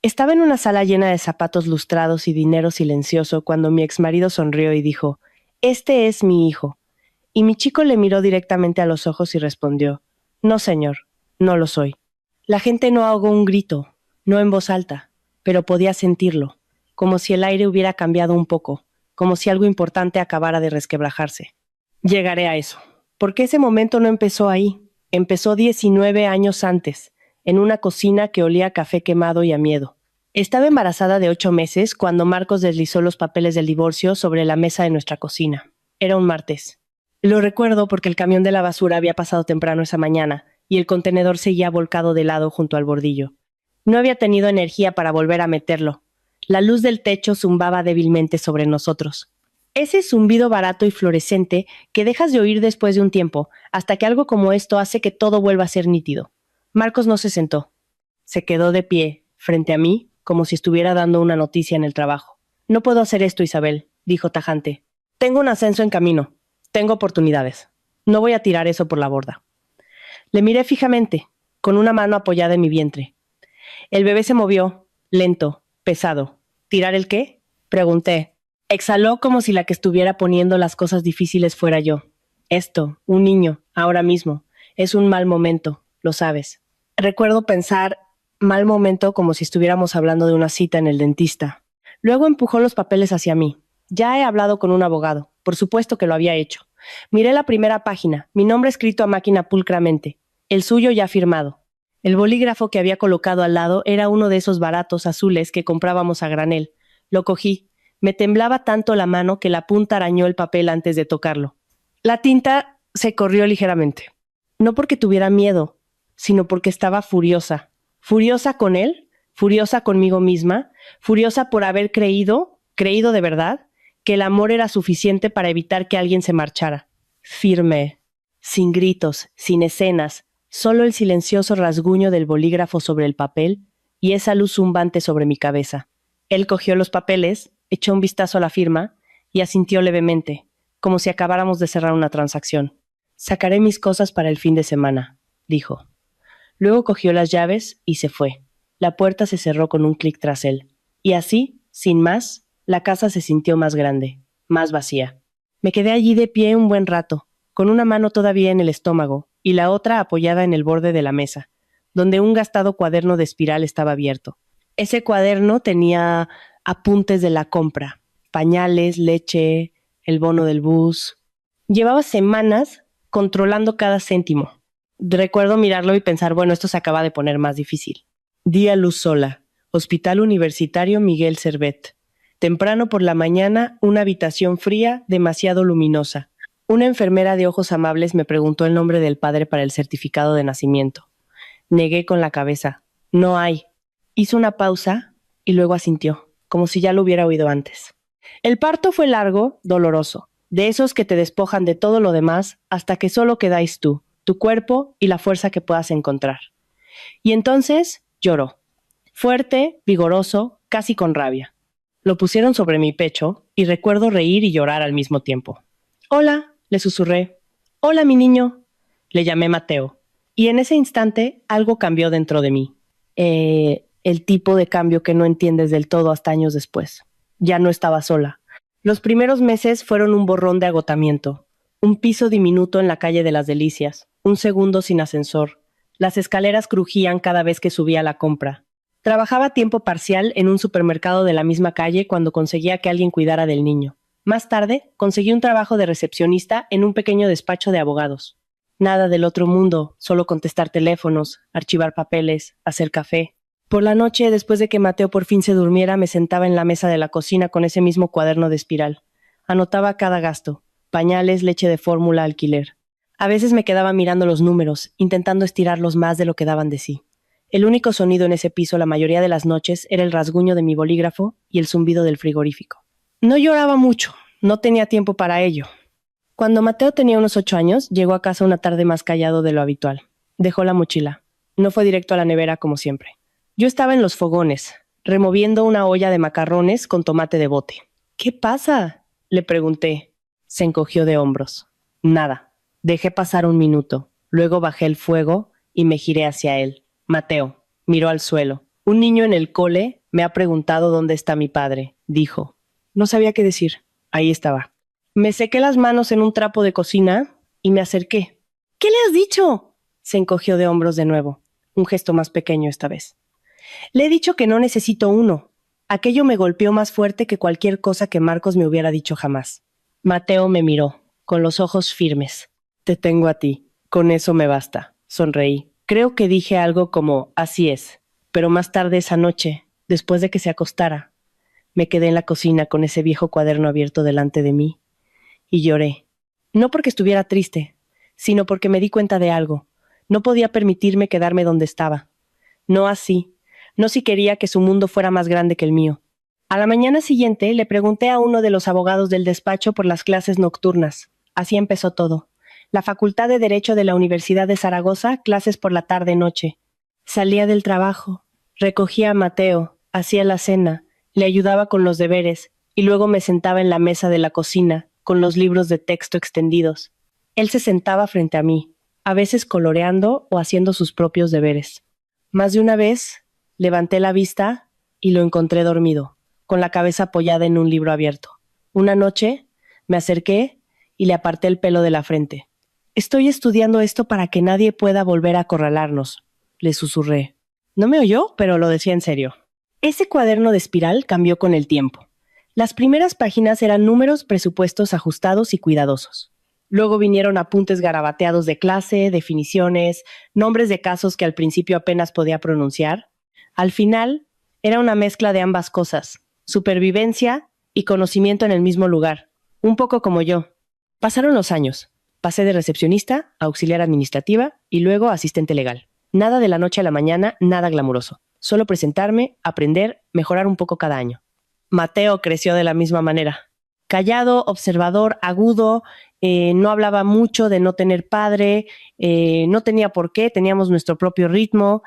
Estaba en una sala llena de zapatos lustrados y dinero silencioso cuando mi exmarido sonrió y dijo, «Este es mi hijo». Y mi chico le miró directamente a los ojos y respondió, «No, señor, no lo soy». La gente no ahogó un grito, no en voz alta, pero podía sentirlo, como si el aire hubiera cambiado un poco, como si algo importante acabara de resquebrajarse. Llegaré a eso, porque ese momento no empezó ahí, empezó 19 años antes, en una cocina que olía a café quemado y a miedo. Estaba embarazada de 8 meses cuando Marcos deslizó los papeles del divorcio sobre la mesa de nuestra cocina. Era un martes. Lo recuerdo porque el camión de la basura había pasado temprano esa mañana y el contenedor seguía volcado de lado junto al bordillo. No había tenido energía para volver a meterlo. La luz del techo zumbaba débilmente sobre nosotros. Ese zumbido barato y fluorescente que dejas de oír después de un tiempo, hasta que algo como esto hace que todo vuelva a ser nítido. Marcos no se sentó. Se quedó de pie, frente a mí, como si estuviera dando una noticia en el trabajo. «No puedo hacer esto, Isabel», dijo tajante. «Tengo un ascenso en camino. Tengo oportunidades. No voy a tirar eso por la borda». Le miré fijamente, con una mano apoyada en mi vientre. El bebé se movió, lento, pesado. ¿Tirar el qué?, pregunté. Exhaló como si la que estuviera poniendo las cosas difíciles fuera yo. Esto, un niño, ahora mismo, es un mal momento, lo sabes. Recuerdo pensar mal momento como si estuviéramos hablando de una cita en el dentista. Luego empujó los papeles hacia mí. Ya he hablado con un abogado. Por supuesto que lo había hecho. Miré la primera página, mi nombre escrito a máquina pulcramente. El suyo ya firmado. El bolígrafo que había colocado al lado era uno de esos baratos azules que comprábamos a granel. Lo cogí. Me temblaba tanto la mano que la punta arañó el papel antes de tocarlo. La tinta se corrió ligeramente. No porque tuviera miedo, sino porque estaba furiosa. Furiosa con él, furiosa conmigo misma, furiosa por haber creído de verdad, que el amor era suficiente para evitar que alguien se marchara. Firme, sin gritos, sin escenas, solo el silencioso rasguño del bolígrafo sobre el papel y esa luz zumbante sobre mi cabeza. Él cogió los papeles, echó un vistazo a la firma y asintió levemente, como si acabáramos de cerrar una transacción. «Sacaré mis cosas para el fin de semana», dijo. Luego cogió las llaves y se fue. La puerta se cerró con un clic tras él. Y así, sin más, la casa se sintió más grande, más vacía. Me quedé allí de pie un buen rato, con una mano todavía en el estómago y la otra apoyada en el borde de la mesa, donde un gastado cuaderno de espiral estaba abierto. Ese cuaderno tenía apuntes de la compra, pañales, leche, el bono del bus. Llevaba semanas controlando cada céntimo. Recuerdo mirarlo y pensar, bueno, esto se acaba de poner más difícil. Día luz sola. Hospital Universitario Miguel Servet. Temprano por la mañana, una habitación fría, demasiado luminosa. Una enfermera de ojos amables me preguntó el nombre del padre para el certificado de nacimiento. Negué con la cabeza. No hay. Hizo una pausa y luego asintió, como si ya lo hubiera oído antes. El parto fue largo, doloroso, de esos que te despojan de todo lo demás hasta que solo quedáis tú, tu cuerpo y la fuerza que puedas encontrar. Y entonces lloró. Fuerte, vigoroso, casi con rabia. Lo pusieron sobre mi pecho y recuerdo reír y llorar al mismo tiempo. «Hola», le susurré. «Hola, mi niño». Le llamé Mateo. Y en ese instante algo cambió dentro de mí. El tipo de cambio que no entiendes del todo hasta años después. Ya no estaba sola. Los primeros meses fueron un borrón de agotamiento. Un piso diminuto en la calle de las Delicias. Un segundo sin ascensor. Las escaleras crujían cada vez que subía a la compra. Trabajaba a tiempo parcial en un supermercado de la misma calle cuando conseguía que alguien cuidara del niño. Más tarde, conseguí un trabajo de recepcionista en un pequeño despacho de abogados. Nada del otro mundo, solo contestar teléfonos, archivar papeles, hacer café. Por la noche, después de que Mateo por fin se durmiera, me sentaba en la mesa de la cocina con ese mismo cuaderno de espiral. Anotaba cada gasto: pañales, leche de fórmula, alquiler. A veces me quedaba mirando los números, intentando estirarlos más de lo que daban de sí. El único sonido en ese piso la mayoría de las noches era el rasguño de mi bolígrafo y el zumbido del frigorífico. No lloraba mucho, no tenía tiempo para ello. Cuando Mateo tenía unos 8 años, llegó a casa una tarde más callado de lo habitual. Dejó la mochila. No fue directo a la nevera como siempre. Yo estaba en los fogones, removiendo una olla de macarrones con tomate de bote. «¿Qué pasa?», le pregunté. Se encogió de hombros. «Nada». Dejé pasar un minuto. Luego bajé el fuego y me giré hacia él. Mateo miró al suelo. Un niño en el cole me ha preguntado dónde está mi padre, dijo. No sabía qué decir. Ahí estaba. Me sequé las manos en un trapo de cocina y me acerqué. ¿Qué le has dicho? Se encogió de hombros de nuevo, un gesto más pequeño esta vez. Le he dicho que no necesito uno. Aquello me golpeó más fuerte que cualquier cosa que Marcos me hubiera dicho jamás. Mateo me miró, con los ojos firmes. Te tengo a ti. Con eso me basta. Sonreí. Creo que dije algo como, así es. Pero más tarde esa noche, después de que se acostara, me quedé en la cocina con ese viejo cuaderno abierto delante de mí y lloré. No porque estuviera triste, sino porque me di cuenta de algo. No podía permitirme quedarme donde estaba. No así. No si quería que su mundo fuera más grande que el mío. A la mañana siguiente le pregunté a uno de los abogados del despacho por las clases nocturnas. Así empezó todo. La Facultad de Derecho de la Universidad de Zaragoza, clases por la tarde-noche. Salía del trabajo, recogía a Mateo, hacía la cena, le ayudaba con los deberes y luego me sentaba en la mesa de la cocina, con los libros de texto extendidos. Él se sentaba frente a mí, a veces coloreando o haciendo sus propios deberes. Más de una vez, levanté la vista y lo encontré dormido, con la cabeza apoyada en un libro abierto. Una noche, me acerqué y le aparté el pelo de la frente. Estoy estudiando esto para que nadie pueda volver a acorralarnos, le susurré. No me oyó, pero lo decía en serio. Ese cuaderno de espiral cambió con el tiempo. Las primeras páginas eran números, presupuestos ajustados y cuidadosos. Luego vinieron apuntes garabateados de clase, definiciones, nombres de casos que al principio apenas podía pronunciar. Al final, era una mezcla de ambas cosas, supervivencia y conocimiento en el mismo lugar, un poco como yo. Pasaron los años. Pasé de recepcionista a auxiliar administrativa y luego asistente legal. Nada de la noche a la mañana, nada glamuroso. Solo presentarme, aprender, mejorar un poco cada año. Mateo creció de la misma manera. Callado, observador, agudo, no hablaba mucho de no tener padre, no tenía por qué, teníamos nuestro propio ritmo.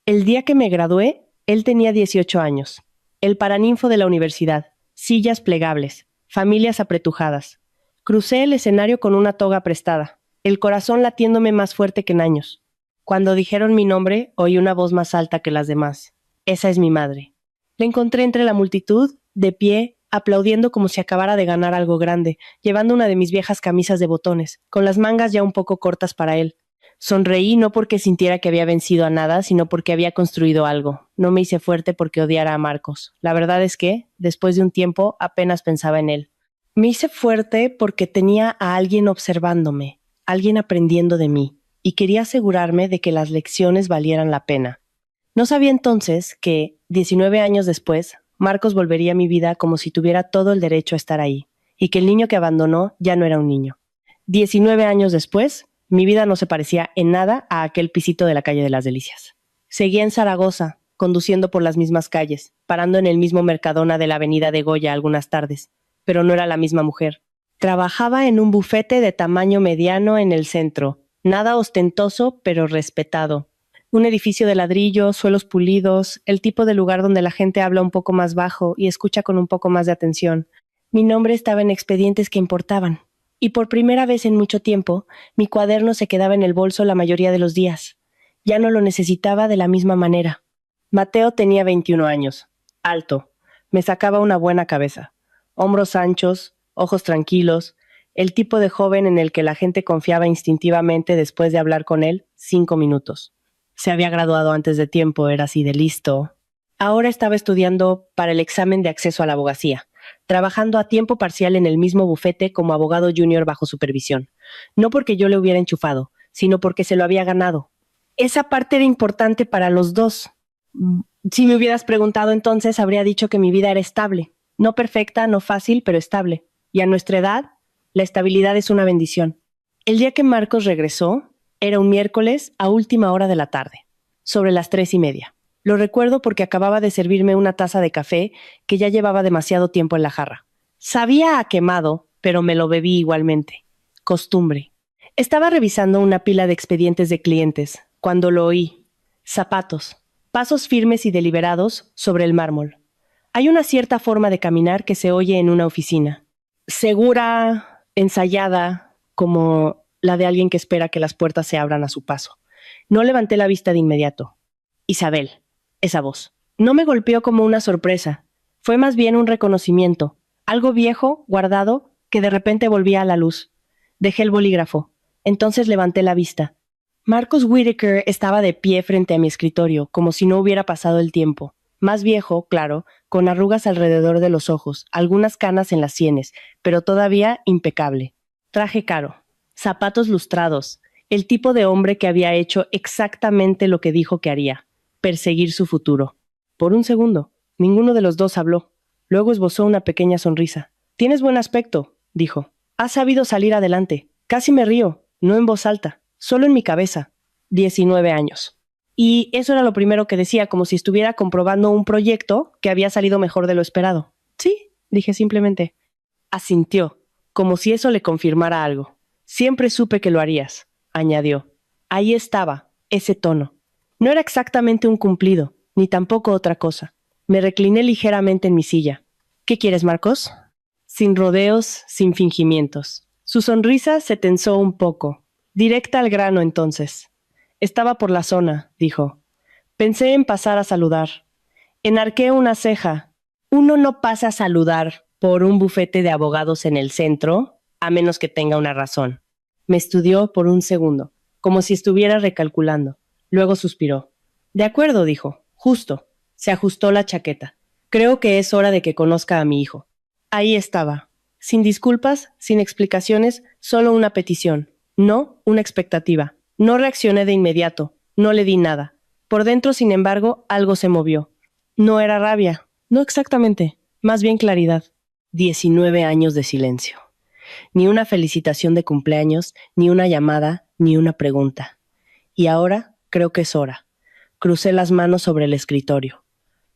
El día que me gradué, él tenía 18 años. El paraninfo de la universidad, sillas plegables, familias apretujadas. Crucé el escenario con una toga prestada, el corazón latiéndome más fuerte que en años. Cuando dijeron mi nombre, oí una voz más alta que las demás. Esa es mi madre. La encontré entre la multitud, de pie, aplaudiendo como si acabara de ganar algo grande, llevando una de mis viejas camisas de botones, con las mangas ya un poco cortas para él. Sonreí no porque sintiera que había vencido a nada, sino porque había construido algo. No me hice fuerte porque odiara a Marcos. La verdad es que, después de un tiempo, apenas pensaba en él. Me hice fuerte porque tenía a alguien observándome, alguien aprendiendo de mí, y quería asegurarme de que las lecciones valieran la pena. No sabía entonces que, 19 años después, Marcos volvería a mi vida como si tuviera todo el derecho a estar ahí, y que el niño que abandonó ya no era un niño. 19 años después, mi vida no se parecía en nada a aquel pisito de la calle de las Delicias. Seguía en Zaragoza, conduciendo por las mismas calles, parando en el mismo Mercadona de la avenida de Goya algunas tardes, pero no era la misma mujer. Trabajaba en un bufete de tamaño mediano en el centro, nada ostentoso, pero respetado. Un edificio de ladrillo, suelos pulidos, el tipo de lugar donde la gente habla un poco más bajo y escucha con un poco más de atención. Mi nombre estaba en expedientes que importaban. Y por primera vez en mucho tiempo, mi cuaderno se quedaba en el bolso la mayoría de los días. Ya no lo necesitaba de la misma manera. Mateo tenía 21 años, alto, me sacaba una buena cabeza, hombros anchos, ojos tranquilos, el tipo de joven en el que la gente confiaba instintivamente después de hablar con él 5 minutos. Se había graduado antes de tiempo, era así de listo. Ahora estaba estudiando para el examen de acceso a la abogacía, trabajando a tiempo parcial en el mismo bufete como abogado junior bajo supervisión. No porque yo le hubiera enchufado, sino porque se lo había ganado. Esa parte era importante para los dos. Si me hubieras preguntado entonces, habría dicho que mi vida era estable. No perfecta, no fácil, pero estable. Y a nuestra edad, la estabilidad es una bendición. El día que Marcos regresó, era un miércoles a última hora de la tarde, sobre las 3:30. Lo recuerdo porque acababa de servirme una taza de café que ya llevaba demasiado tiempo en la jarra. Sabía a quemado, pero me lo bebí igualmente. Costumbre. Estaba revisando una pila de expedientes de clientes, cuando lo oí. Zapatos. Pasos firmes y deliberados sobre el mármol. Hay una cierta forma de caminar que se oye en una oficina. Segura, ensayada, como la de alguien que espera que las puertas se abran a su paso. No levanté la vista de inmediato. Isabel. Esa voz. No me golpeó como una sorpresa. Fue más bien un reconocimiento. Algo viejo, guardado, que de repente volvía a la luz. Dejé el bolígrafo. Entonces levanté la vista. Marcus Whittaker estaba de pie frente a mi escritorio, como si no hubiera pasado el tiempo. Más viejo, claro, con arrugas alrededor de los ojos, algunas canas en las sienes, pero todavía impecable. Traje caro, zapatos lustrados, el tipo de hombre que había hecho exactamente lo que dijo que haría, perseguir su futuro. Por un segundo, ninguno de los dos habló. Luego esbozó una pequeña sonrisa. «Tienes buen aspecto», dijo. «Has sabido salir adelante. Casi me río, no en voz alta, solo en mi cabeza. 19 años». Y eso era lo primero que decía, como si estuviera comprobando un proyecto que había salido mejor de lo esperado. «Sí», dije simplemente. Asintió, como si eso le confirmara algo. «Siempre supe que lo harías», añadió. Ahí estaba, ese tono. No era exactamente un cumplido, ni tampoco otra cosa. Me recliné ligeramente en mi silla. «¿Qué quieres, Marcos?» Sin rodeos, sin fingimientos. Su sonrisa se tensó un poco. Directa al grano, entonces. «Estaba por la zona», dijo. Pensé en pasar a saludar. Enarqué una ceja. Uno no pasa a saludar por un bufete de abogados en el centro, a menos que tenga una razón. Me estudió por un segundo, como si estuviera recalculando. Luego suspiró. «De acuerdo», dijo. «Justo». Se ajustó la chaqueta. «Creo que es hora de que conozca a mi hijo». Ahí estaba. Sin disculpas, sin explicaciones, solo una petición. No una expectativa. No reaccioné de inmediato. No le di nada. Por dentro, sin embargo, algo se movió. No era rabia. No exactamente. Más bien claridad. 19 años de silencio. Ni una felicitación de cumpleaños, ni una llamada, ni una pregunta. Y ahora creo que es hora. Crucé las manos sobre el escritorio.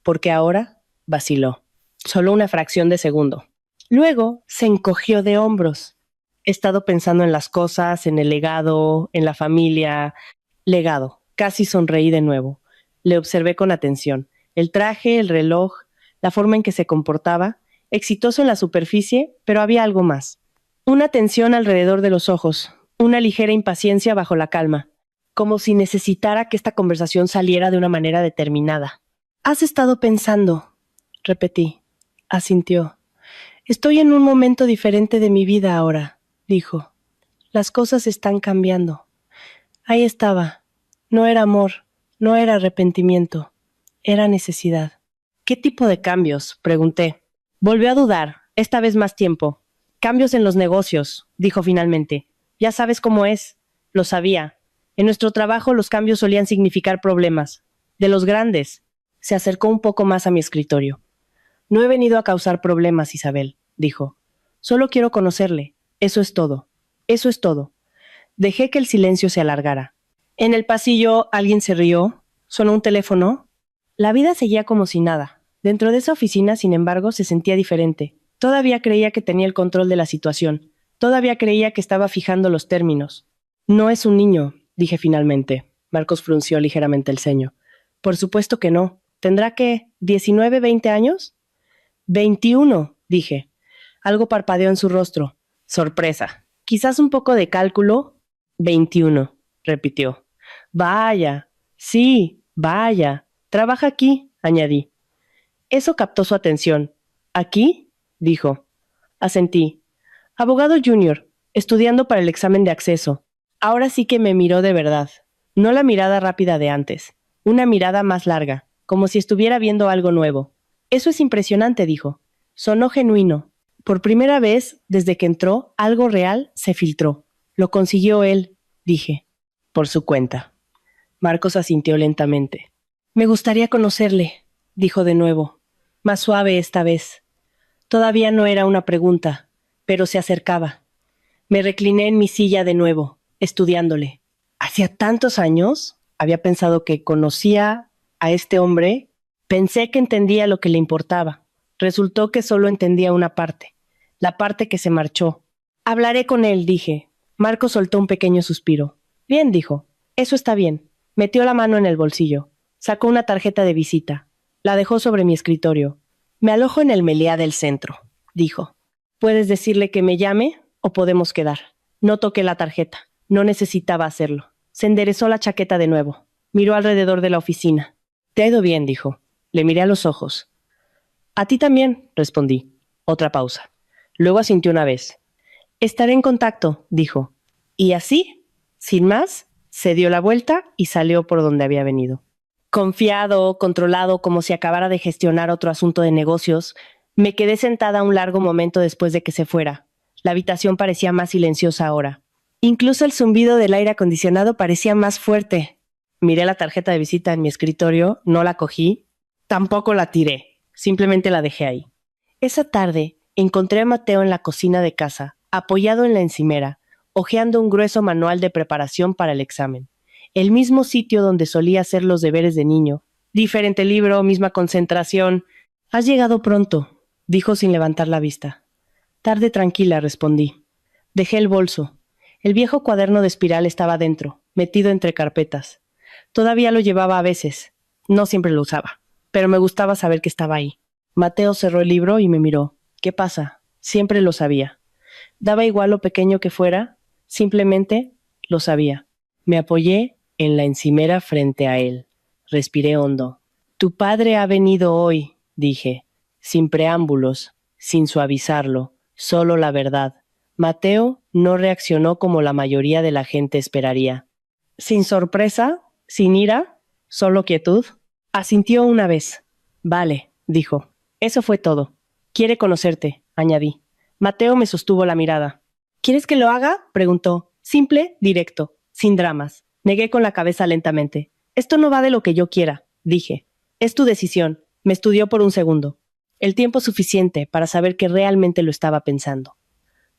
Porque ahora vaciló. Solo una fracción de segundo. Luego se encogió de hombros. He estado pensando en las cosas, en el legado, en la familia. Legado. Casi sonreí de nuevo. Le observé con atención. El traje, el reloj, la forma en que se comportaba. Exitoso en la superficie, pero había algo más. Una tensión alrededor de los ojos. Una ligera impaciencia bajo la calma. Como si necesitara que esta conversación saliera de una manera determinada. «Has estado pensando», repetí. Asintió. «Estoy en un momento diferente de mi vida ahora», dijo. «Las cosas están cambiando». Ahí estaba. No era amor, no era arrepentimiento, era necesidad. «¿Qué tipo de cambios?», pregunté. Volvió a dudar, esta vez más tiempo. «Cambios en los negocios», dijo finalmente. «Ya sabes cómo es». Lo sabía. En nuestro trabajo los cambios solían significar problemas. De los grandes. Se acercó un poco más a mi escritorio. «No he venido a causar problemas, Isabel», dijo. «Solo quiero conocerle. Eso es todo. Eso es todo». Dejé que el silencio se alargara. En el pasillo alguien se rió. Sonó un teléfono. La vida seguía como si nada. Dentro de esa oficina, sin embargo, se sentía diferente. Todavía creía que tenía el control de la situación. Todavía creía que estaba fijando los términos. «No es un niño», dije finalmente. Marcos frunció ligeramente el ceño. «Por supuesto que no. ¿Tendrá qué? ¿19, 20 años?» 21, dije. Algo parpadeó en su rostro. Sorpresa. Quizás un poco de cálculo. 21, repitió. «Vaya. Sí, vaya. Trabaja aquí», añadí. Eso captó su atención. «¿Aquí?», dijo. Asentí. «Abogado junior, estudiando para el examen de acceso». Ahora sí que me miró de verdad. No la mirada rápida de antes. Una mirada más larga, como si estuviera viendo algo nuevo. «Eso es impresionante», dijo. Sonó genuino. Por primera vez, desde que entró, algo real se filtró. «Lo consiguió él», dije. «Por su cuenta». Marcos asintió lentamente. «Me gustaría conocerle», dijo de nuevo, más suave esta vez. Todavía no era una pregunta, pero se acercaba. Me recliné en mi silla de nuevo, estudiándole. ¿Hacía tantos años? Había pensado que conocía a este hombre. Pensé que entendía lo que le importaba. Resultó que solo entendía una parte, la parte que se marchó. «Hablaré con él», dije. Marcos soltó un pequeño suspiro. «Bien», dijo. «Eso está bien». Metió la mano en el bolsillo. Sacó una tarjeta de visita. La dejó sobre mi escritorio. «Me alojo en el Meliá del centro», dijo. «Puedes decirle que me llame o podemos quedar». No toqué la tarjeta. No necesitaba hacerlo. Se enderezó la chaqueta de nuevo. Miró alrededor de la oficina. «Te ha ido bien», dijo. Le miré a los ojos. A ti también, respondí. Otra pausa. Luego asintió una vez. Estaré en contacto, dijo. Y así, sin más, se dio la vuelta y salió por donde había venido. Confiado, controlado, como si acabara de gestionar otro asunto de negocios, me quedé sentada un largo momento después de que se fuera. La habitación parecía más silenciosa ahora. Incluso el zumbido del aire acondicionado parecía más fuerte. Miré la tarjeta de visita en mi escritorio, no la cogí, tampoco la tiré, simplemente la dejé ahí. Esa tarde encontré a Mateo en la cocina de casa, apoyado en la encimera, hojeando un grueso manual de preparación para el examen. El mismo sitio donde solía hacer los deberes de niño. Diferente libro, misma concentración. Has llegado pronto, dijo sin levantar la vista. Tarde tranquila, respondí. Dejé el bolso. El viejo cuaderno de espiral estaba dentro, metido entre carpetas. Todavía lo llevaba a veces. No siempre lo usaba, pero me gustaba saber que estaba ahí. Mateo cerró el libro y me miró. ¿Qué pasa? Siempre lo sabía. Daba igual lo pequeño que fuera, simplemente lo sabía. Me apoyé en la encimera frente a él. Respiré hondo. Tu padre ha venido hoy, dije, sin preámbulos, sin suavizarlo, solo la verdad. Mateo no reaccionó como la mayoría de la gente esperaría. Sin sorpresa, sin ira, solo quietud. Asintió una vez. Vale, dijo. Eso fue todo. Quiere conocerte, añadí. Mateo me sostuvo la mirada. ¿Quieres que lo haga? Preguntó. Simple, directo, sin dramas. Negué con la cabeza lentamente. Esto no va de lo que yo quiera, dije. Es tu decisión. Me estudió por un segundo. El tiempo suficiente para saber que realmente lo estaba pensando.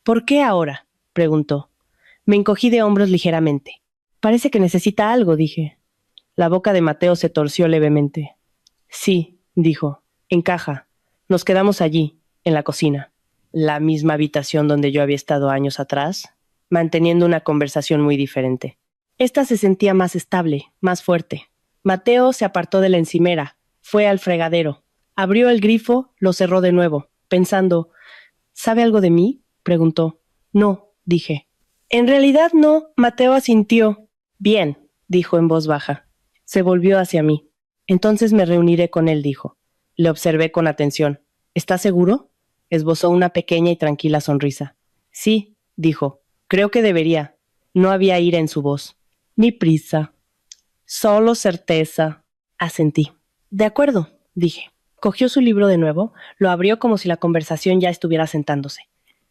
¿Por qué ahora? Preguntó. Me encogí de hombros ligeramente. Parece que necesita algo, dije. La boca de Mateo se torció levemente. Sí, dijo. Encaja. Nos quedamos allí, en la cocina. La misma habitación donde yo había estado años atrás, manteniendo una conversación muy diferente. Esta se sentía más estable, más fuerte. Mateo se apartó de la encimera, fue al fregadero, abrió el grifo, lo cerró de nuevo, pensando, ¿sabe algo de mí? Preguntó. No, dije. En realidad no, Mateo asintió. Bien, dijo en voz baja. Se volvió hacia mí. Entonces me reuniré con él, dijo. Le observé con atención. ¿Estás seguro? Esbozó una pequeña y tranquila sonrisa. Sí, dijo. Creo que debería. No había ira en su voz. Ni prisa. Solo certeza. Asentí. De acuerdo, dije. Cogió su libro de nuevo, lo abrió como si la conversación ya estuviera sentándose.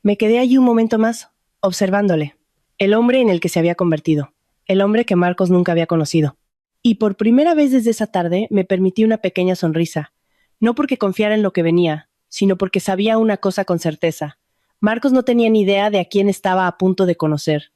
Me quedé allí un momento más, observándole. El hombre en el que se había convertido. El hombre que Marcos nunca había conocido. Y por primera vez desde esa tarde me permití una pequeña sonrisa. No porque confiara en lo que venía, sino porque sabía una cosa con certeza. Marcos no tenía ni idea de a quién estaba a punto de conocer.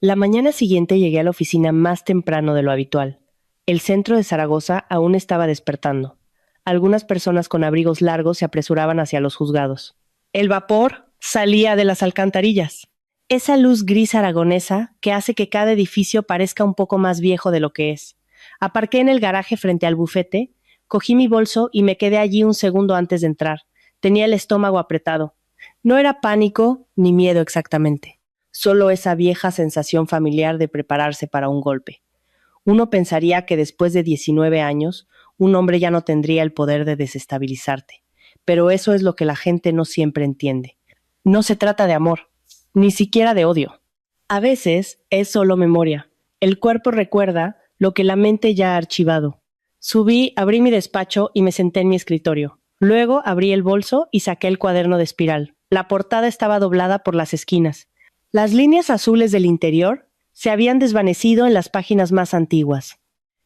La mañana siguiente llegué a la oficina más temprano de lo habitual. El centro de Zaragoza aún estaba despertando. Algunas personas con abrigos largos se apresuraban hacia los juzgados. El vapor salía de las alcantarillas. Esa luz gris aragonesa que hace que cada edificio parezca un poco más viejo de lo que es. Aparqué en el garaje frente al bufete, cogí mi bolso y me quedé allí un segundo antes de entrar. Tenía el estómago apretado. No era pánico ni miedo exactamente, solo esa vieja sensación familiar de prepararse para un golpe. Uno pensaría que después de 19 años, un hombre ya no tendría el poder de desestabilizarte, pero eso es lo que la gente no siempre entiende. No se trata de amor, ni siquiera de odio. A veces es solo memoria. El cuerpo recuerda lo que la mente ya ha archivado. Subí, abrí mi despacho y me senté en mi escritorio. Luego abrí el bolso y saqué el cuaderno de espiral. La portada estaba doblada por las esquinas. Las líneas azules del interior se habían desvanecido en las páginas más antiguas.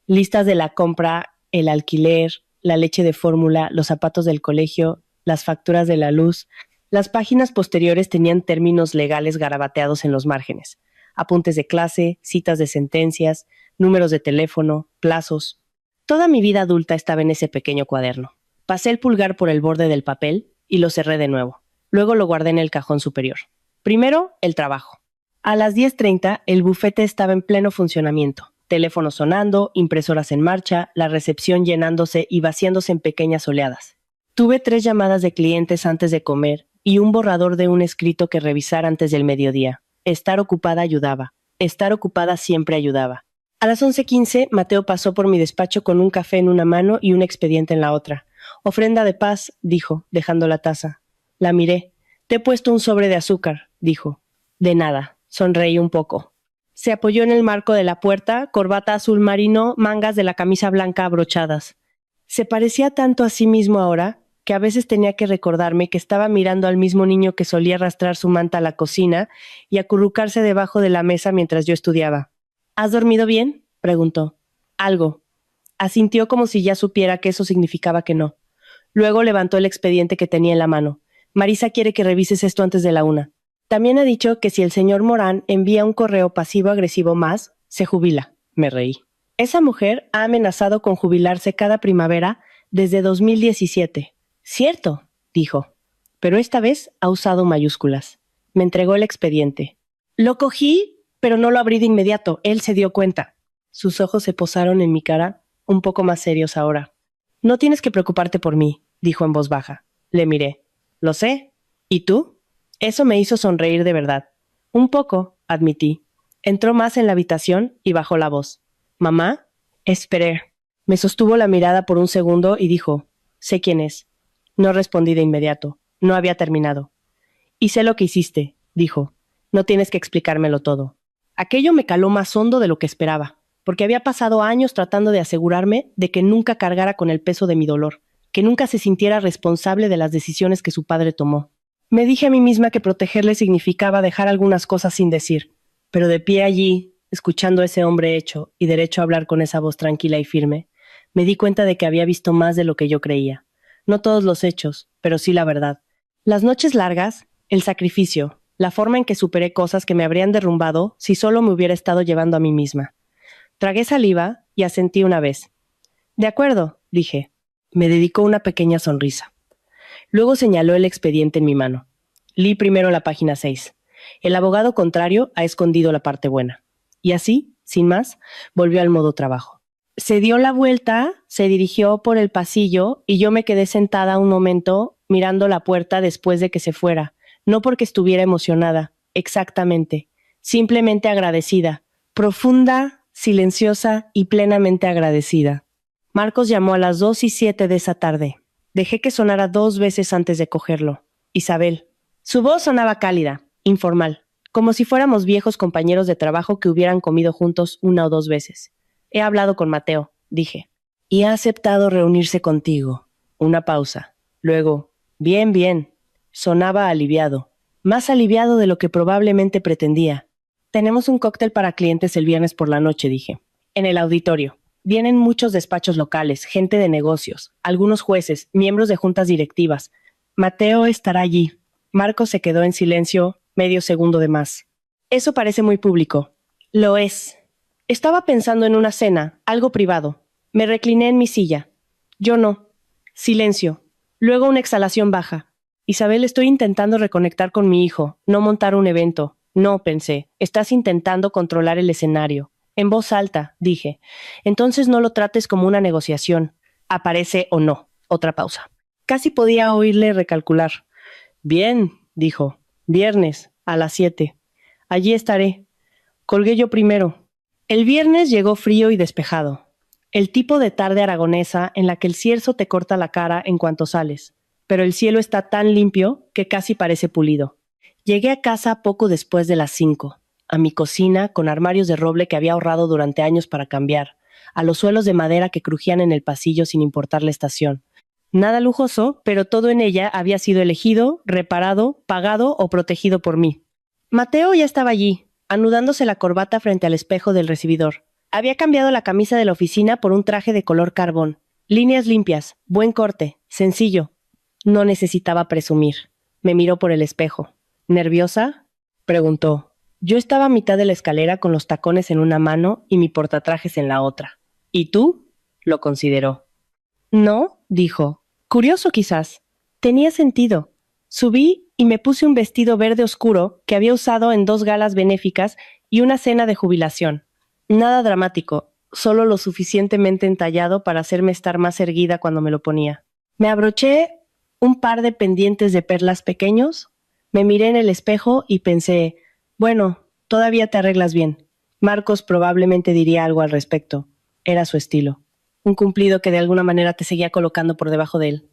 Listas de la compra, el alquiler, la leche de fórmula, los zapatos del colegio, las facturas de la luz. Las páginas posteriores tenían términos legales garabateados en los márgenes. Apuntes de clase, citas de sentencias, números de teléfono, plazos. Toda mi vida adulta estaba en ese pequeño cuaderno. Pasé el pulgar por el borde del papel y lo cerré de nuevo. Luego lo guardé en el cajón superior. Primero, el trabajo. A las 10:30, el bufete estaba en pleno funcionamiento. Teléfono sonando, impresoras en marcha, la recepción llenándose y vaciándose en pequeñas oleadas. Tuve 3 llamadas de clientes antes de comer y un borrador de un escrito que revisar antes del mediodía. Estar ocupada ayudaba. Estar ocupada siempre ayudaba. A las 11:15, Mateo pasó por mi despacho con un café en una mano y un expediente en la otra. Ofrenda de paz, dijo, dejando la taza. La miré. Te he puesto un sobre de azúcar, dijo. De nada. Sonreí un poco. Se apoyó en el marco de la puerta, corbata azul marino, mangas de la camisa blanca abrochadas. Se parecía tanto a sí mismo ahora, que a veces tenía que recordarme que estaba mirando al mismo niño que solía arrastrar su manta a la cocina y acurrucarse debajo de la mesa mientras yo estudiaba. ¿Has dormido bien?, preguntó. Algo. Asintió como si ya supiera que eso significaba que no. Luego levantó el expediente que tenía en la mano. Marisa quiere que revises esto antes de la 1. También ha dicho que si el señor Morán envía un correo pasivo-agresivo más, se jubila. Me reí. Esa mujer ha amenazado con jubilarse cada primavera desde 2017. Cierto, dijo. Pero esta vez ha usado mayúsculas. Me entregó el expediente. Lo cogí, pero no lo abrí de inmediato. Él se dio cuenta. Sus ojos se posaron en mi cara, un poco más serios ahora. No tienes que preocuparte por mí, dijo en voz baja. Le miré. Lo sé. ¿Y tú? Eso me hizo sonreír de verdad. Un poco, admití. Entró más en la habitación y bajó la voz. ¿Mamá? Esperé. Me sostuvo la mirada por un segundo y dijo, sé quién es. No respondí de inmediato. No había terminado. Y sé lo que hiciste, dijo. No tienes que explicármelo todo. Aquello me caló más hondo de lo que esperaba, porque había pasado años tratando de asegurarme de que nunca cargara con el peso de mi dolor, que nunca se sintiera responsable de las decisiones que su padre tomó. Me dije a mí misma que protegerle significaba dejar algunas cosas sin decir, pero de pie allí, escuchando a ese hombre hecho y derecho a hablar con esa voz tranquila y firme, me di cuenta de que había visto más de lo que yo creía. No todos los hechos, pero sí la verdad. Las noches largas, el sacrificio, la forma en que superé cosas que me habrían derrumbado si solo me hubiera estado llevando a mí misma. Tragué saliva y asentí una vez. De acuerdo, dije. Me dedicó una pequeña sonrisa. Luego señaló el expediente en mi mano. Leí primero la página 6. El abogado contrario ha escondido la parte buena. Y así, sin más, volvió al modo trabajo. Se dio la vuelta, se dirigió por el pasillo y yo me quedé sentada un momento mirando la puerta después de que se fuera, no porque estuviera emocionada, exactamente, simplemente agradecida, profunda, silenciosa y plenamente agradecida. Marcos llamó a las 2:07 de esa tarde. Dejé que sonara 2 veces antes de cogerlo. Isabel. Su voz sonaba cálida, informal, como si fuéramos viejos compañeros de trabajo que hubieran comido juntos 1 o 2 veces. He hablado con Mateo, dije. Y ha aceptado reunirse contigo. Una pausa. Luego, bien, bien. Sonaba aliviado. Más aliviado de lo que probablemente pretendía. Tenemos un cóctel para clientes el viernes por la noche, dije. En el auditorio. Vienen muchos despachos locales, gente de negocios, algunos jueces, miembros de juntas directivas. Mateo estará allí. Marcos se quedó en silencio medio segundo de más. Eso parece muy público. Lo es. Estaba pensando en una cena, algo privado. Me recliné en mi silla. Yo no. Silencio. Luego una exhalación baja. Isabel, estoy intentando reconectar con mi hijo, no montar un evento. No, pensé. Estás intentando controlar el escenario. En voz alta, dije. Entonces no lo trates como una negociación. Aparece o no. Otra pausa. Casi podía oírle recalcular. Bien, dijo. Viernes, a las 7. Allí estaré. Colgué yo primero. El viernes llegó frío y despejado. El tipo de tarde aragonesa en la que el cierzo te corta la cara en cuanto sales, pero el cielo está tan limpio que casi parece pulido. Llegué a casa poco después de las 5, a mi cocina con armarios de roble que había ahorrado durante años para cambiar, a los suelos de madera que crujían en el pasillo sin importar la estación. Nada lujoso, pero todo en ella había sido elegido, reparado, pagado o protegido por mí. Mateo ya estaba allí, anudándose la corbata frente al espejo del recibidor. Había cambiado la camisa de la oficina por un traje de color carbón. Líneas limpias, buen corte, sencillo. No necesitaba presumir. Me miró por el espejo. ¿Nerviosa?, preguntó. Yo estaba a mitad de la escalera con los tacones en una mano y mi portatrajes en la otra. ¿Y tú?, lo consideró. No, dijo. Curioso quizás. Tenía sentido. Subí y me puse un vestido verde oscuro que había usado en 2 galas benéficas y una cena de jubilación. Nada dramático, solo lo suficientemente entallado para hacerme estar más erguida cuando me lo ponía. Me abroché un par de pendientes de perlas pequeños, me miré en el espejo y pensé, bueno, todavía te arreglas bien. Marcos probablemente diría algo al respecto. Era su estilo. Un cumplido que de alguna manera te seguía colocando por debajo de él.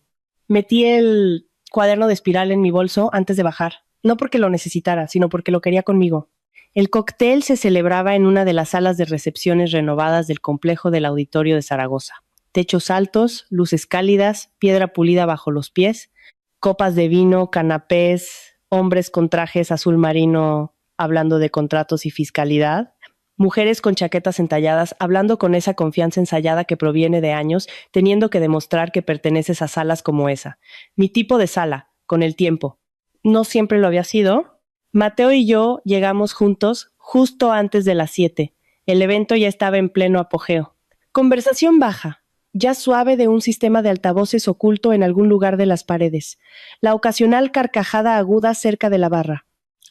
Metí el cuaderno de espiral en mi bolso antes de bajar. No porque lo necesitara, sino porque lo quería conmigo. El cóctel se celebraba en una de las salas de recepciones renovadas del complejo del Auditorio de Zaragoza. Techos altos, luces cálidas, piedra pulida bajo los pies, copas de vino, canapés, hombres con trajes azul marino hablando de contratos y fiscalidad, mujeres con chaquetas entalladas hablando con esa confianza ensayada que proviene de años, teniendo que demostrar que perteneces a salas como esa. Mi tipo de sala, con el tiempo. No siempre lo había sido. Mateo y yo llegamos juntos justo antes de las 7. El evento ya estaba en pleno apogeo. Conversación baja, ya suave de un sistema de altavoces oculto en algún lugar de las paredes. La ocasional carcajada aguda cerca de la barra.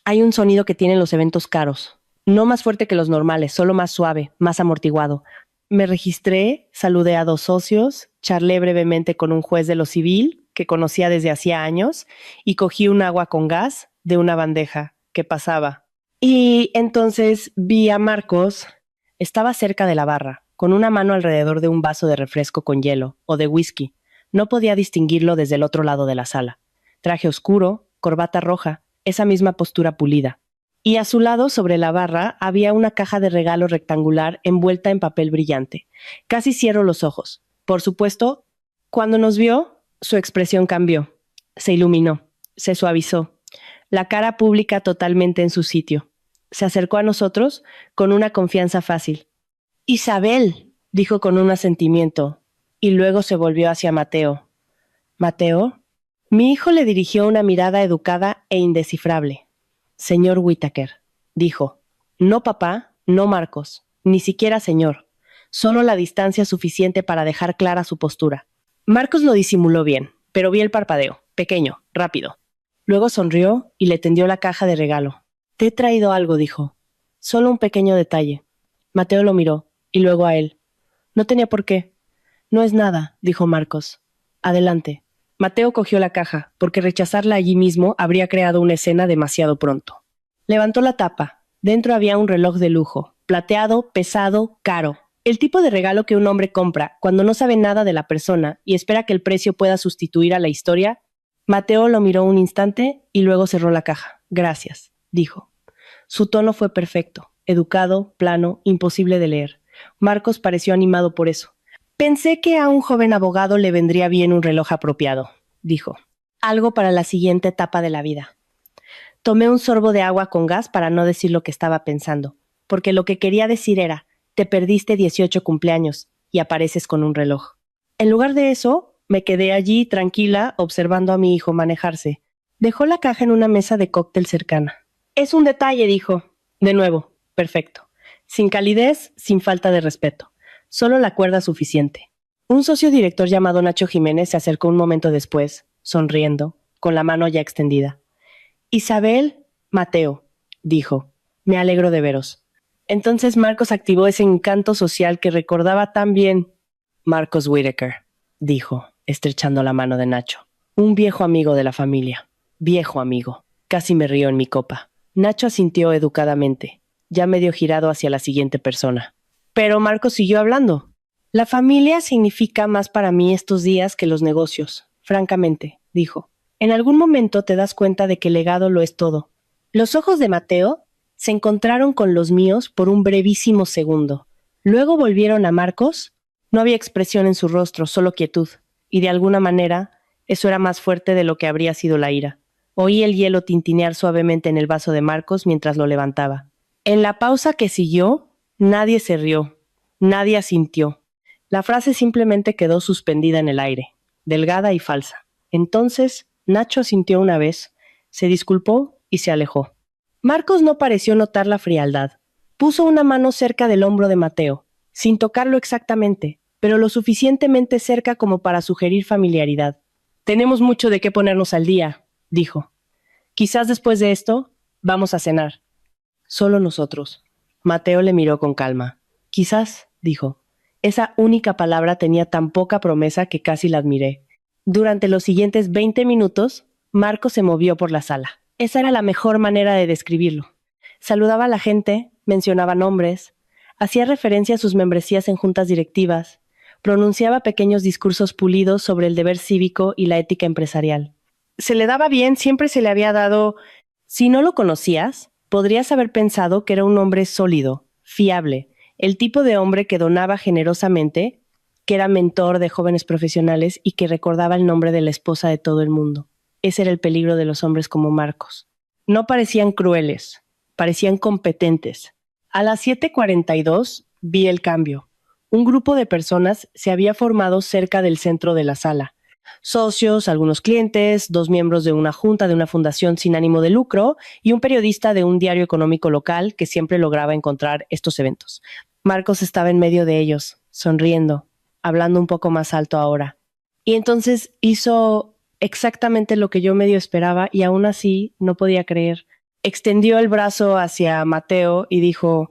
Hay un sonido que tienen los eventos caros. No más fuerte que los normales, solo más suave, más amortiguado. Me registré, saludé a 2 socios, charlé brevemente con un juez de lo civil, que conocía desde hacía años, y cogí un agua con gas de una bandeja que pasaba. Y entonces vi a Marcos. Estaba cerca de la barra, con una mano alrededor de un vaso de refresco con hielo, o de whisky. No podía distinguirlo desde el otro lado de la sala. Traje oscuro, corbata roja, esa misma postura pulida. Y a su lado, sobre la barra, había una caja de regalo rectangular envuelta en papel brillante. Casi cierro los ojos. Por supuesto, cuando nos vio, su expresión cambió. Se iluminó, se suavizó. La cara pública totalmente en su sitio. Se acercó a nosotros con una confianza fácil. «Isabel», dijo con un asentimiento, y luego se volvió hacia Mateo. «¿Mateo?» Mi hijo le dirigió una mirada educada e indescifrable. «Señor Whittaker», dijo. «No papá, no Marcos, ni siquiera señor. Solo la distancia suficiente para dejar clara su postura». Marcos lo disimuló bien, pero vi el parpadeo, pequeño, rápido. Luego sonrió y le tendió la caja de regalo. «Te he traído algo», dijo. «Solo un pequeño detalle». Mateo lo miró, y luego a él. «No tenía por qué». «No es nada», dijo Marcos. «Adelante». Mateo cogió la caja, porque rechazarla allí mismo habría creado una escena demasiado pronto. Levantó la tapa. Dentro había un reloj de lujo, plateado, pesado, caro. El tipo de regalo que un hombre compra cuando no sabe nada de la persona y espera que el precio pueda sustituir a la historia. Mateo lo miró un instante y luego cerró la caja. «Gracias», dijo. Su tono fue perfecto, educado, plano, imposible de leer. Marcos pareció animado por eso. «Pensé que a un joven abogado le vendría bien un reloj apropiado», dijo. «Algo para la siguiente etapa de la vida». Tomé un sorbo de agua con gas para no decir lo que estaba pensando, porque lo que quería decir era, te perdiste 18 cumpleaños y apareces con un reloj. En lugar de eso, me quedé allí tranquila observando a mi hijo manejarse. Dejó la caja en una mesa de cóctel cercana. «Es un detalle», dijo. De nuevo, perfecto. Sin calidez, sin falta de respeto. Solo la cuerda suficiente. Un socio director llamado Nacho Jiménez se acercó un momento después, sonriendo, con la mano ya extendida. «Isabel, Mateo», dijo. «Me alegro de veros». Entonces Marcos activó ese encanto social que recordaba tan bien. «Marcos Whittaker», dijo, estrechando la mano de Nacho. «Un viejo amigo de la familia. Viejo amigo». Casi me río en mi copa. Nacho asintió educadamente, ya medio girado hacia la siguiente persona. Pero Marcos siguió hablando. «La familia significa más para mí estos días que los negocios, francamente», dijo. «En algún momento te das cuenta de que el legado lo es todo». Los ojos de Mateo se encontraron con los míos por un brevísimo segundo. Luego volvieron a Marcos. No había expresión en su rostro, solo quietud. Y de alguna manera, eso era más fuerte de lo que habría sido la ira. Oí el hielo tintinear suavemente en el vaso de Marcos mientras lo levantaba. En la pausa que siguió, nadie se rió, nadie asintió. La frase simplemente quedó suspendida en el aire, delgada y falsa. Entonces, Nacho asintió una vez, se disculpó y se alejó. Marcos no pareció notar la frialdad. Puso una mano cerca del hombro de Mateo, sin tocarlo exactamente, pero lo suficientemente cerca como para sugerir familiaridad. «Tenemos mucho de qué ponernos al día», dijo. «Quizás después de esto, vamos a cenar». «Solo nosotros». Mateo le miró con calma. «Quizás», dijo. Esa única palabra tenía tan poca promesa que casi la admiré. Durante los siguientes 20 minutos, Marcos se movió por la sala. Esa era la mejor manera de describirlo. Saludaba a la gente, mencionaba nombres, hacía referencia a sus membresías en juntas directivas, pronunciaba pequeños discursos pulidos sobre el deber cívico y la ética empresarial. Se le daba bien, siempre se le había dado... Si no lo conocías, podrías haber pensado que era un hombre sólido, fiable, el tipo de hombre que donaba generosamente, que era mentor de jóvenes profesionales y que recordaba el nombre de la esposa de todo el mundo. Ese era el peligro de los hombres como Marcos. No parecían crueles, parecían competentes. A las 7:42 vi el cambio. Un grupo de personas se había formado cerca del centro de la sala. Socios, algunos clientes, 2 miembros de una junta de una fundación sin ánimo de lucro y un periodista de un diario económico local que siempre lograba encontrar estos eventos. Marcos estaba en medio de ellos, sonriendo, hablando un poco más alto ahora. Y entonces hizo exactamente lo que yo medio esperaba y aún así no podía creer. Extendió el brazo hacia Mateo y dijo,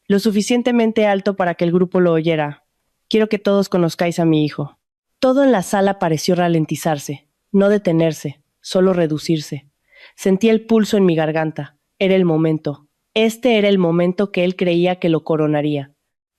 lo suficientemente alto para que el grupo lo oyera. Quiero que todos conozcáis a mi hijo. Todo en la sala pareció ralentizarse, no detenerse, solo reducirse. Sentí el pulso en mi garganta. Era el momento. Este era el momento que él creía que lo coronaría.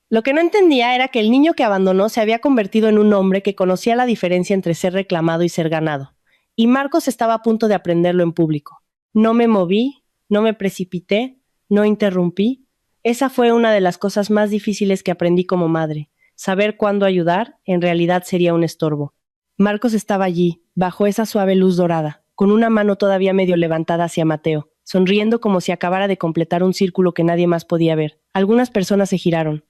Lo que no entendía era que el niño que abandonó se había convertido en un hombre que conocía la diferencia entre ser reclamado y ser ganado. Y Marcos estaba a punto de aprenderlo en público. No me moví, no me precipité, no interrumpí. Esa fue una de las cosas más difíciles que aprendí como madre. Saber cuándo ayudar en realidad sería un estorbo. Marcos estaba allí, bajo esa suave luz dorada, con una mano todavía medio levantada hacia Mateo, sonriendo como si acabara de completar un círculo que nadie más podía ver. Algunas personas se giraron.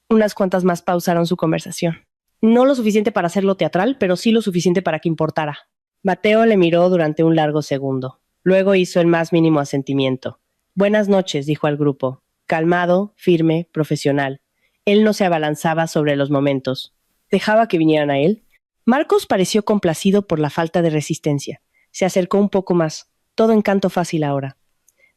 Unas cuantas más pausaron su conversación. No lo suficiente para hacerlo teatral, pero sí lo suficiente para que importara. Mateo le miró durante un largo segundo. Luego hizo el más mínimo asentimiento. Buenas noches, dijo al grupo. Calmado, firme, profesional. Él no se abalanzaba sobre los momentos. Dejaba que vinieran a él. Marcos pareció complacido por la falta de resistencia. Se acercó un poco más. Todo encanto fácil ahora.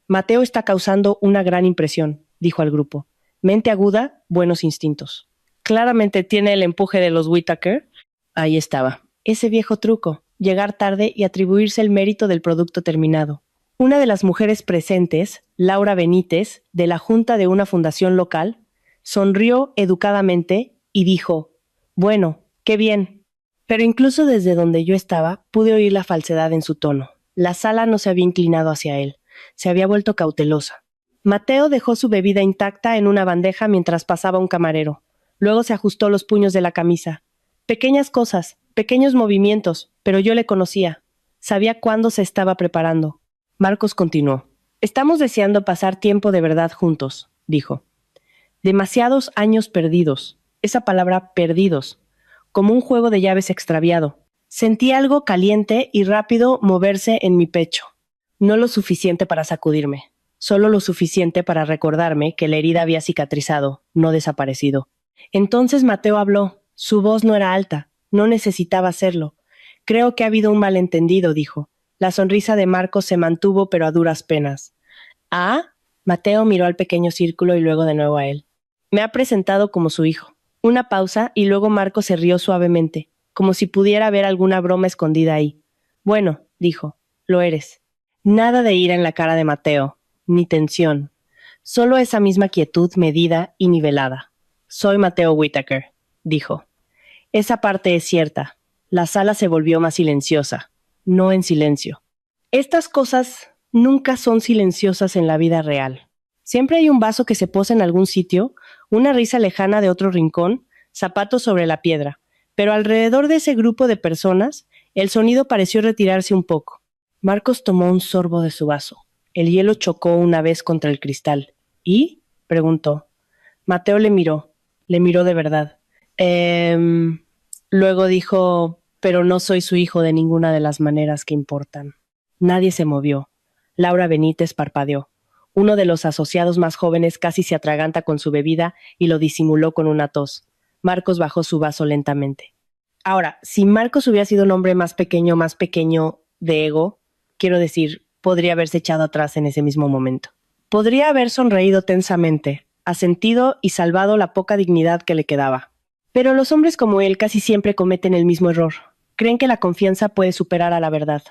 Mateo está causando una gran impresión, dijo al grupo. Mente aguda, buenos instintos. Claramente tiene el empuje de los Whittaker. Ahí estaba. Ese viejo truco, llegar tarde y atribuirse el mérito del producto terminado. Una de las mujeres presentes, Laura Benítez, de la junta de una fundación local, sonrió educadamente y dijo, bueno, qué bien. Pero incluso desde donde yo estaba, pude oír la falsedad en su tono. La sala no se había inclinado hacia él. Se había vuelto cautelosa. Mateo dejó su bebida intacta en una bandeja mientras pasaba un camarero. Luego se ajustó los puños de la camisa. Pequeñas cosas, pequeños movimientos, pero yo le conocía. Sabía cuándo se estaba preparando. Marcos continuó. Estamos deseando pasar tiempo de verdad juntos, dijo. Demasiados años perdidos. Esa palabra perdidos. Como un juego de llaves extraviado. Sentí algo caliente y rápido moverse en mi pecho. No lo suficiente para sacudirme. Solo lo suficiente para recordarme que la herida había cicatrizado, no desaparecido. Entonces Mateo habló. Su voz no era alta. No necesitaba hacerlo. Creo que ha habido un malentendido, dijo. La sonrisa de Marcos se mantuvo, pero a duras penas. ¿Ah? Mateo miró al pequeño círculo y luego de nuevo a él. Me ha presentado como su hijo. Una pausa y luego Marcos se rió suavemente, como si pudiera haber alguna broma escondida ahí. Bueno, dijo, lo eres. Nada de ira en la cara de Mateo, ni tensión. Solo esa misma quietud medida y nivelada. Soy Mateo Whittaker, dijo. Esa parte es cierta. La sala se volvió más silenciosa, no en silencio. Estas cosas nunca son silenciosas en la vida real. Siempre hay un vaso que se posa en algún sitio, una risa lejana de otro rincón, zapatos sobre la piedra. Pero alrededor de ese grupo de personas, el sonido pareció retirarse un poco. Marcos tomó un sorbo de su vaso. El hielo chocó una vez contra el cristal. ¿Y? Preguntó. Mateo le miró de verdad. Luego dijo, pero no soy su hijo de ninguna de las maneras que importan. Nadie se movió. Laura Benítez parpadeó. Uno de los asociados más jóvenes casi se atraganta con su bebida y lo disimuló con una tos. Marcos bajó su vaso lentamente. Ahora, si Marcos hubiera sido un hombre más pequeño de ego, quiero decir, podría haberse echado atrás en ese mismo momento. Podría haber sonreído tensamente, asentido y salvado la poca dignidad que le quedaba. Pero los hombres como él casi siempre cometen el mismo error. Creen que la confianza puede superar a la verdad.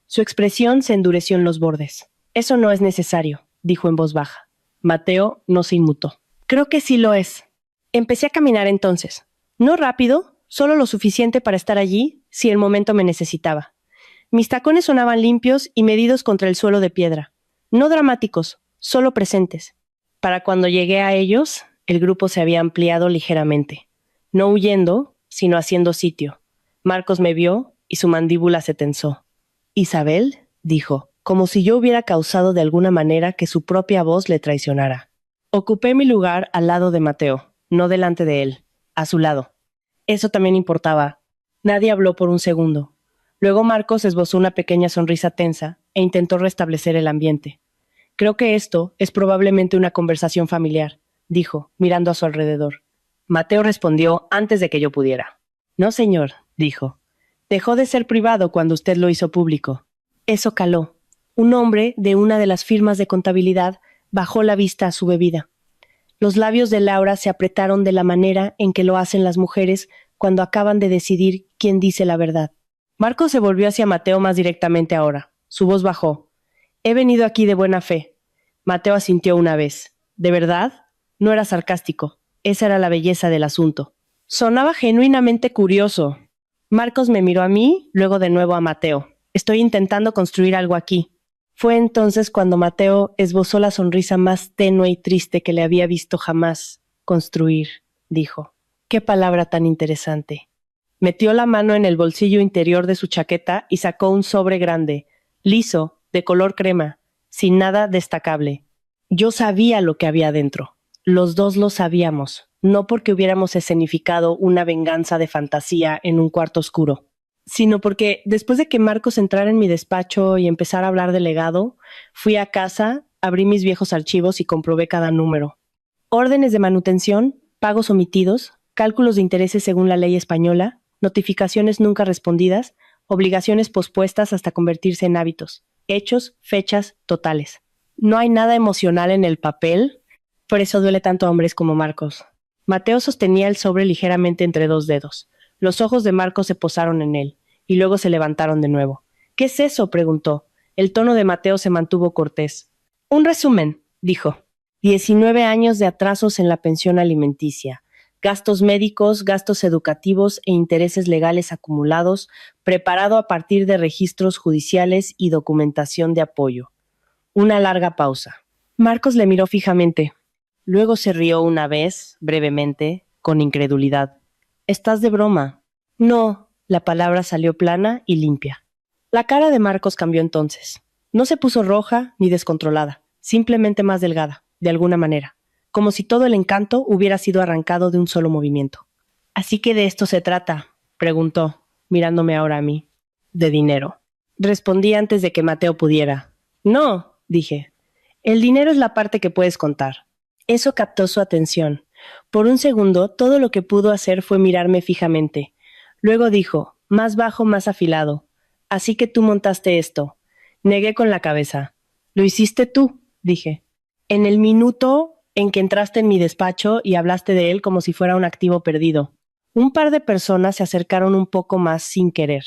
Su expresión se endureció en los bordes. Eso no es necesario, dijo en voz baja. Mateo no se inmutó. Creo que sí lo es. Empecé a caminar entonces. No rápido, solo lo suficiente para estar allí si el momento me necesitaba. Mis tacones sonaban limpios y medidos contra el suelo de piedra. No dramáticos, solo presentes. Para cuando llegué a ellos, el grupo se había ampliado ligeramente. No huyendo, sino haciendo sitio. Marcos me vio y su mandíbula se tensó. «Isabel», dijo, como si yo hubiera causado de alguna manera que su propia voz le traicionara. Ocupé mi lugar al lado de Mateo, no delante de él, a su lado. Eso también importaba. Nadie habló por un segundo. Luego Marcos esbozó una pequeña sonrisa tensa e intentó restablecer el ambiente. «Creo que esto es probablemente una conversación familiar», dijo, mirando a su alrededor. Mateo respondió antes de que yo pudiera. «No, señor», dijo. «Dejó de ser privado cuando usted lo hizo público». Eso caló. Un hombre de una de las firmas de contabilidad bajó la vista a su bebida. Los labios de Laura se apretaron de la manera en que lo hacen las mujeres cuando acaban de decidir quién dice la verdad. Marcos se volvió hacia Mateo más directamente ahora. Su voz bajó. «He venido aquí de buena fe». Mateo asintió una vez. «¿De verdad?» No era sarcástico. Esa era la belleza del asunto. Sonaba genuinamente curioso. Marcos me miró a mí, luego de nuevo a Mateo. «Estoy intentando construir algo aquí». Fue entonces cuando Mateo esbozó la sonrisa más tenue y triste que le había visto jamás. «Construir», dijo. «Qué palabra tan interesante». Metió la mano en el bolsillo interior de su chaqueta y sacó un sobre grande, liso, de color crema, sin nada destacable. Yo sabía lo que había dentro. Los dos lo sabíamos, no porque hubiéramos escenificado una venganza de fantasía en un cuarto oscuro, sino porque después de que Marcos entrara en mi despacho y empezara a hablar del legado, fui a casa, abrí mis viejos archivos y comprobé cada número. Órdenes de manutención, pagos omitidos, cálculos de intereses según la ley española, notificaciones nunca respondidas, obligaciones pospuestas hasta convertirse en hábitos, hechos, fechas, totales. No hay nada emocional en el papel, por eso duele tanto a hombres como Marcos. Mateo sostenía el sobre ligeramente entre dos dedos. Los ojos de Marcos se posaron en él, y luego se levantaron de nuevo. «¿Qué es eso?», preguntó. El tono de Mateo se mantuvo cortés. «Un resumen», dijo. 19 años de atrasos en la pensión alimenticia, gastos médicos, gastos educativos e intereses legales acumulados, preparado a partir de registros judiciales y documentación de apoyo. Una larga pausa. Marcos le miró fijamente. Luego se rió una vez, brevemente, con incredulidad. «¿Estás de broma?» «No», la palabra salió plana y limpia. La cara de Marcos cambió entonces. No se puso roja ni descontrolada, simplemente más delgada, de alguna manera, como si todo el encanto hubiera sido arrancado de un solo movimiento. «¿Así que de esto se trata?», preguntó, mirándome ahora a mí. «De dinero». Respondí antes de que Mateo pudiera. «No», dije. «El dinero es la parte que puedes contar». Eso captó su atención. Por un segundo, todo lo que pudo hacer fue mirarme fijamente. Luego dijo, más bajo, más afilado. «Así que tú montaste esto». Negué con la cabeza. «Lo hiciste tú», dije. «En el minuto en que entraste en mi despacho y hablaste de él como si fuera un activo perdido». Un par de personas se acercaron un poco más sin querer.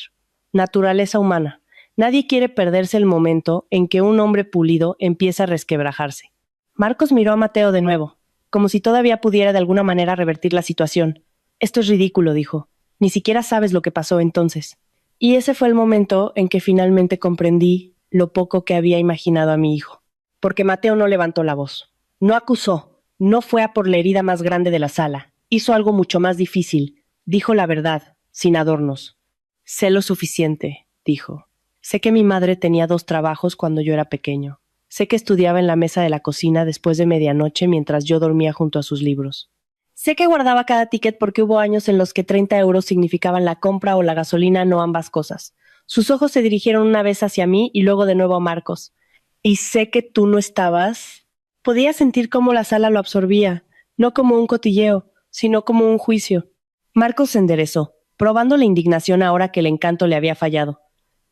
Naturaleza humana. Nadie quiere perderse el momento en que un hombre pulido empieza a resquebrajarse. Marcos miró a Mateo de nuevo, como si todavía pudiera de alguna manera revertir la situación. «Esto es ridículo», dijo. «Ni siquiera sabes lo que pasó entonces». Y ese fue el momento en que finalmente comprendí lo poco que había imaginado a mi hijo. Porque Mateo no levantó la voz. No acusó. No fue a por la herida más grande de la sala. Hizo algo mucho más difícil. Dijo la verdad, sin adornos. «Sé lo suficiente», dijo. «Sé que mi madre tenía 2 trabajos cuando yo era pequeño. Sé que estudiaba en la mesa de la cocina después de medianoche mientras yo dormía junto a sus libros. Sé que guardaba cada ticket porque hubo años en los que 30 euros significaban la compra o la gasolina, no ambas cosas». Sus ojos se dirigieron una vez hacia mí y luego de nuevo a Marcos. «Y sé que tú no estabas». Podía sentir cómo la sala lo absorbía, no como un cotilleo, sino como un juicio. Marcos se enderezó, probando la indignación ahora que el encanto le había fallado.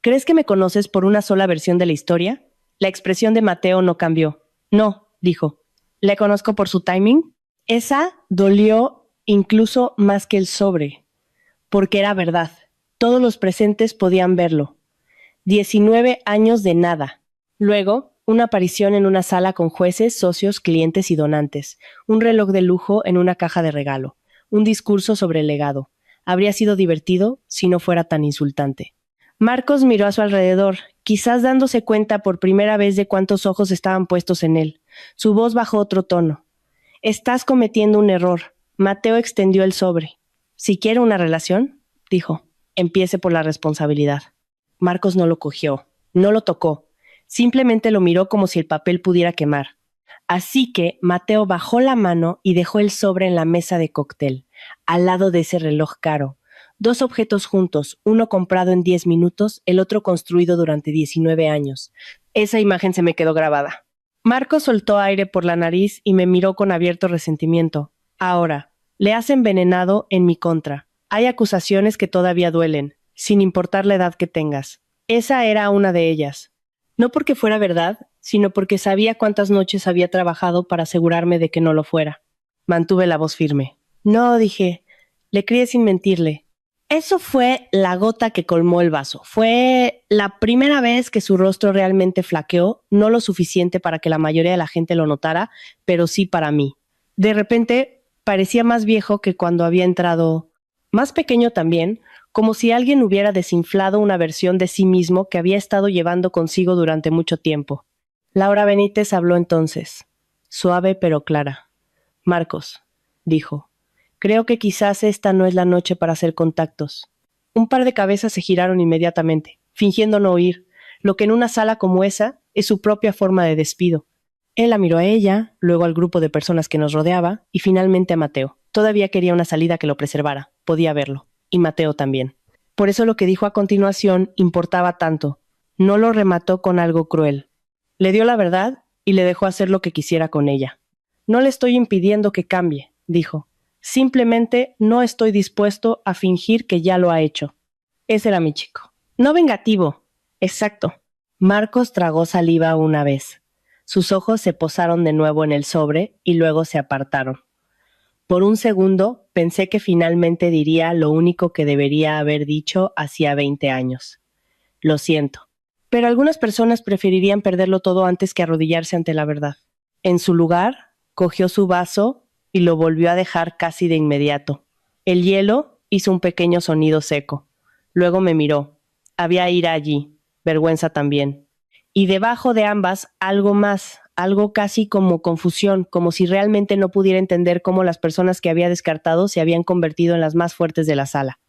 «¿Crees que me conoces por una sola versión de la historia?» La expresión de Mateo no cambió. «No», dijo. «¿Le conozco por su timing?» Esa dolió incluso más que el sobre, porque era verdad. Todos los presentes podían verlo. 19 años de nada. Luego, Una aparición en una sala con jueces, socios, clientes y donantes. Un reloj de lujo en una caja de regalo. Un discurso sobre el legado. Habría sido divertido si no fuera tan insultante. Marcos miró a su alrededor, quizás dándose cuenta por primera vez de cuántos ojos estaban puestos en él. Su voz bajó otro tono. Estás cometiendo un error. Mateo extendió el sobre. Si quiere una relación, dijo, empiece por la responsabilidad. Marcos no lo cogió, no lo tocó. Simplemente lo miró como si el papel pudiera quemar. Así que Mateo bajó la mano y dejó el sobre en la mesa de cóctel, al lado de ese reloj caro. 2 objetos juntos, uno comprado en 10 minutos, el otro construido durante 19 años. Esa imagen se me quedó grabada. Marcos soltó aire por la nariz y me miró con abierto resentimiento. Ahora, le has envenenado en mi contra. Hay acusaciones que todavía duelen, sin importar la edad que tengas. Esa era una de ellas. No porque fuera verdad, sino porque sabía cuántas noches había trabajado para asegurarme de que no lo fuera. Mantuve la voz firme. No, dije. Le crié sin mentirle. Eso fue la gota que colmó el vaso. Fue la primera vez que su rostro realmente flaqueó, no lo suficiente para que la mayoría de la gente lo notara, pero sí para mí. De repente, parecía más viejo que cuando había entrado, más pequeño también, como si alguien hubiera desinflado una versión de sí mismo que había estado llevando consigo durante mucho tiempo. Laura Benítez habló entonces, suave pero clara. Marcos, dijo, creo que quizás esta no es la noche para hacer contactos. Un par de cabezas se giraron inmediatamente, fingiendo no oír, lo que en una sala como esa es su propia forma de despido. Él la miró a ella, luego al grupo de personas que nos rodeaba y finalmente a Mateo. Todavía quería una salida que lo preservara, podía verlo. Y Mateo también. Por eso lo que dijo a continuación importaba tanto. No lo remató con algo cruel. Le dio la verdad y le dejó hacer lo que quisiera con ella. No le estoy impidiendo que cambie, dijo. Simplemente no estoy dispuesto a fingir que ya lo ha hecho. Ese era mi chico. No vengativo. Exacto. Marcos tragó saliva una vez. Sus ojos se posaron de nuevo en el sobre y luego se apartaron. Por un segundo pensé que finalmente diría lo único que debería haber dicho hacía 20 años. Lo siento. Pero algunas personas preferirían perderlo todo antes que arrodillarse ante la verdad. En su lugar, cogió su vaso y lo volvió a dejar casi de inmediato. El hielo hizo un pequeño sonido seco. Luego me miró. Había ira allí, vergüenza también. Y debajo de ambas algo más, algo casi como confusión, como si realmente no pudiera entender cómo las personas que había descartado se habían convertido en las más fuertes de la sala.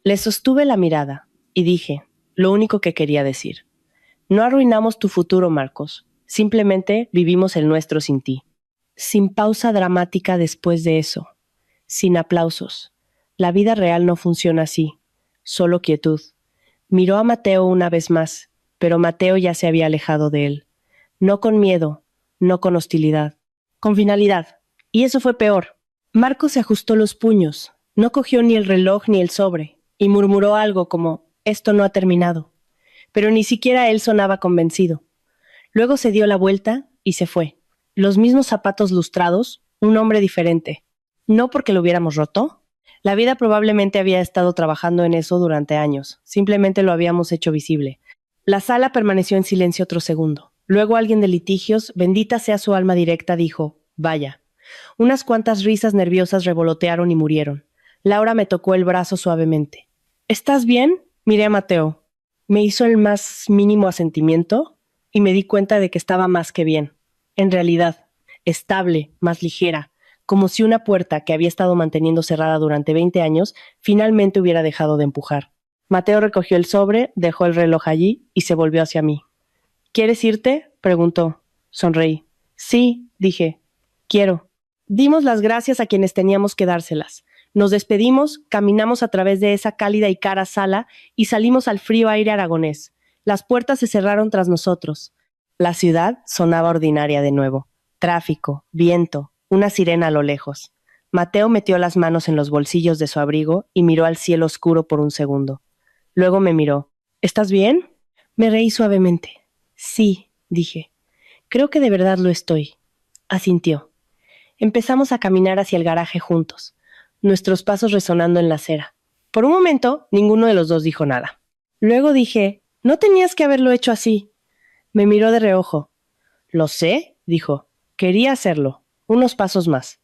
Le sostuve la mirada y dije, lo único que quería decir. No arruinamos tu futuro, Marcos. Simplemente vivimos el nuestro sin ti. Sin pausa dramática después de eso. Sin aplausos. La vida real no funciona así. Solo quietud. Miró a Mateo una vez más, pero Mateo ya se había alejado de él. No con miedo, no con hostilidad, con finalidad. Y eso fue peor. Marcos se ajustó los puños, no cogió ni el reloj ni el sobre, y murmuró algo como, esto no ha terminado. Pero ni siquiera él sonaba convencido. Luego se dio la vuelta y se fue. Los mismos zapatos lustrados, un hombre diferente. No porque lo hubiéramos roto. La vida probablemente había estado trabajando en eso durante años. Simplemente lo habíamos hecho visible. La sala permaneció en silencio otro segundo. Luego alguien de litigios, bendita sea su alma directa, dijo, vaya. Unas cuantas risas nerviosas revolotearon y murieron. Laura me tocó el brazo suavemente. ¿Estás bien? Miré a Mateo. Me hizo el más mínimo asentimiento y me di cuenta de que estaba más que bien. En realidad, estable, más ligera, como si una puerta que había estado manteniendo cerrada durante 20 años finalmente hubiera dejado de empujar. Mateo recogió el sobre, dejó el reloj allí y se volvió hacia mí. ¿Quieres irte?, preguntó. Sonreí. Sí, dije. Quiero. Dimos las gracias a quienes teníamos que dárselas. Nos despedimos, caminamos a través de esa cálida y cara sala y salimos al frío aire aragonés. Las puertas se cerraron tras nosotros. La ciudad sonaba ordinaria de nuevo. Tráfico, viento, una sirena a lo lejos. Mateo metió las manos en los bolsillos de su abrigo y miró al cielo oscuro por un segundo. Luego me miró. ¿Estás bien? Me reí suavemente. Sí, dije. Creo que de verdad lo estoy. Asintió. Empezamos a caminar hacia el garaje juntos, nuestros pasos resonando en la acera. Por un momento, ninguno de los dos dijo nada. Luego dije, no tenías que haberlo hecho así. Me miró de reojo. Lo sé, dijo. Quería hacerlo. Unos pasos más.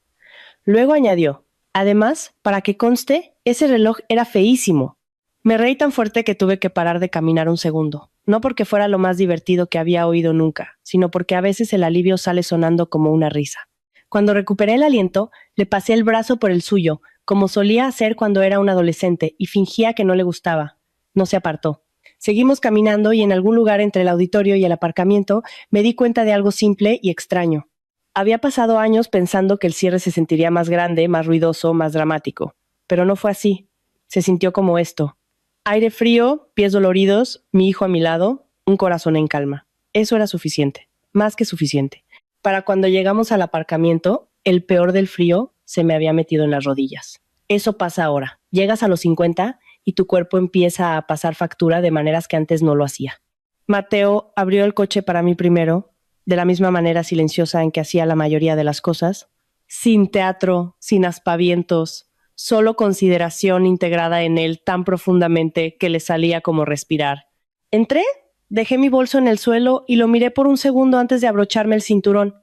Luego añadió, además, para que conste, ese reloj era feísimo. Me reí tan fuerte que tuve que parar de caminar un segundo, no porque fuera lo más divertido que había oído nunca, sino porque a veces el alivio sale sonando como una risa. Cuando recuperé el aliento, le pasé el brazo por el suyo, como solía hacer cuando era un adolescente, y fingía que no le gustaba. No se apartó. Seguimos caminando y en algún lugar entre el auditorio y el aparcamiento me di cuenta de algo simple y extraño. Había pasado años pensando que el cierre se sentiría más grande, más ruidoso, más dramático. Pero no fue así. Se sintió como esto. Aire frío, pies doloridos, mi hijo a mi lado, un corazón en calma. Eso era suficiente, más que suficiente. Para cuando llegamos al aparcamiento, el peor del frío se me había metido en las rodillas. Eso pasa ahora. Llegas a los 50 y tu cuerpo empieza a pasar factura de maneras que antes no lo hacía. Mateo abrió el coche para mí primero, de la misma manera silenciosa en que hacía la mayoría de las cosas, sin teatro, sin aspavientos, solo consideración integrada en él tan profundamente que le salía como respirar. Entré, dejé mi bolso en el suelo y lo miré por un segundo antes de abrocharme el cinturón.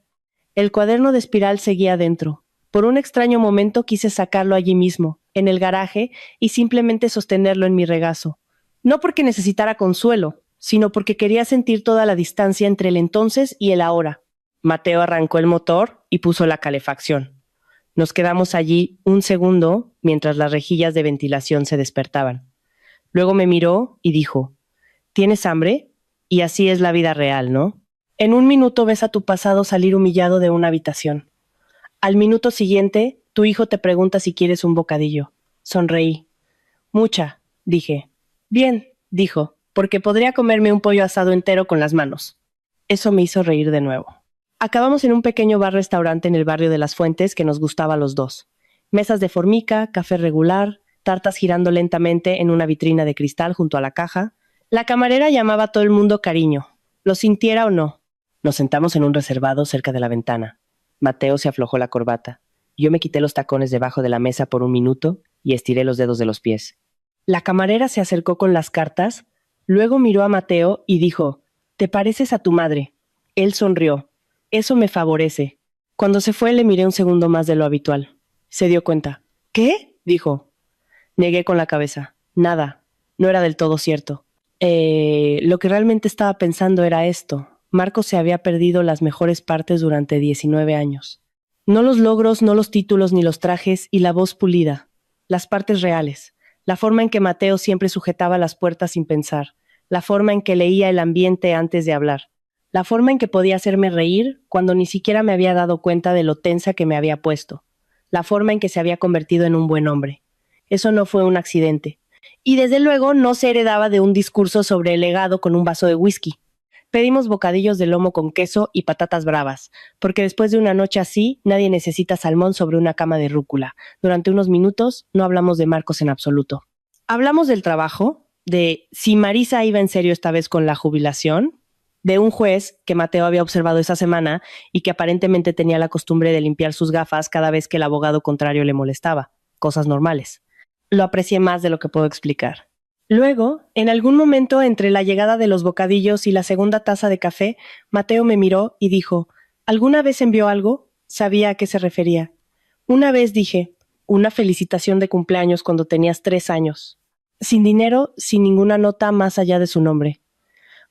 El cuaderno de espiral seguía dentro. Por un extraño momento quise sacarlo allí mismo, en el garaje, y simplemente sostenerlo en mi regazo. No porque necesitara consuelo, sino porque quería sentir toda la distancia entre el entonces y el ahora. Mateo arrancó el motor y puso la calefacción. Nos quedamos allí un segundo mientras las rejillas de ventilación se despertaban. Luego me miró y dijo, ¿tienes hambre? Y así es la vida real, ¿no? En un minuto ves a tu pasado salir humillado de una habitación. Al minuto siguiente, tu hijo te pregunta si quieres un bocadillo. Sonreí. Mucha, dije. Bien, dijo, porque podría comerme un pollo asado entero con las manos. Eso me hizo reír de nuevo. Acabamos en un pequeño bar-restaurante en el barrio de Las Fuentes que nos gustaba a los dos. Mesas de formica, café regular, tartas girando lentamente en una vitrina de cristal junto a la caja. La camarera llamaba a todo el mundo cariño, lo sintiera o no. Nos sentamos en un reservado cerca de la ventana. Mateo se aflojó la corbata. Yo me quité los tacones debajo de la mesa por un minuto y estiré los dedos de los pies. La camarera se acercó con las cartas, luego miró a Mateo y dijo, «¿Te pareces a tu madre?» Él sonrió. Eso me favorece. Cuando se fue le miré un segundo más de lo habitual. Se dio cuenta. ¿Qué? Dijo. Negué con la cabeza. Nada. No era del todo cierto. Lo que realmente estaba pensando era esto. Marco se había perdido las mejores partes durante 19 años. No los logros, no los títulos ni los trajes y la voz pulida. Las partes reales. La forma en que Mateo siempre sujetaba las puertas sin pensar. La forma en que leía el ambiente antes de hablar. La forma en que podía hacerme reír cuando ni siquiera me había dado cuenta de lo tensa que me había puesto. La forma en que se había convertido en un buen hombre. Eso no fue un accidente. Y desde luego no se heredaba de un discurso sobre el legado con un vaso de whisky. Pedimos bocadillos de lomo con queso y patatas bravas, porque después de una noche así, nadie necesita salmón sobre una cama de rúcula. Durante unos minutos no hablamos de Marcos en absoluto. Hablamos del trabajo, de si Marisa iba en serio esta vez con la jubilación, de un juez que Mateo había observado esa semana y que aparentemente tenía la costumbre de limpiar sus gafas cada vez que el abogado contrario le molestaba. Cosas normales. Lo aprecié más de lo que puedo explicar. Luego, en algún momento entre la llegada de los bocadillos y la segunda taza de café, Mateo me miró y dijo, ¿alguna vez envió algo? Sabía a qué se refería. Una vez dije, una felicitación de cumpleaños cuando tenías 3 años. Sin dinero, sin ninguna nota más allá de su nombre.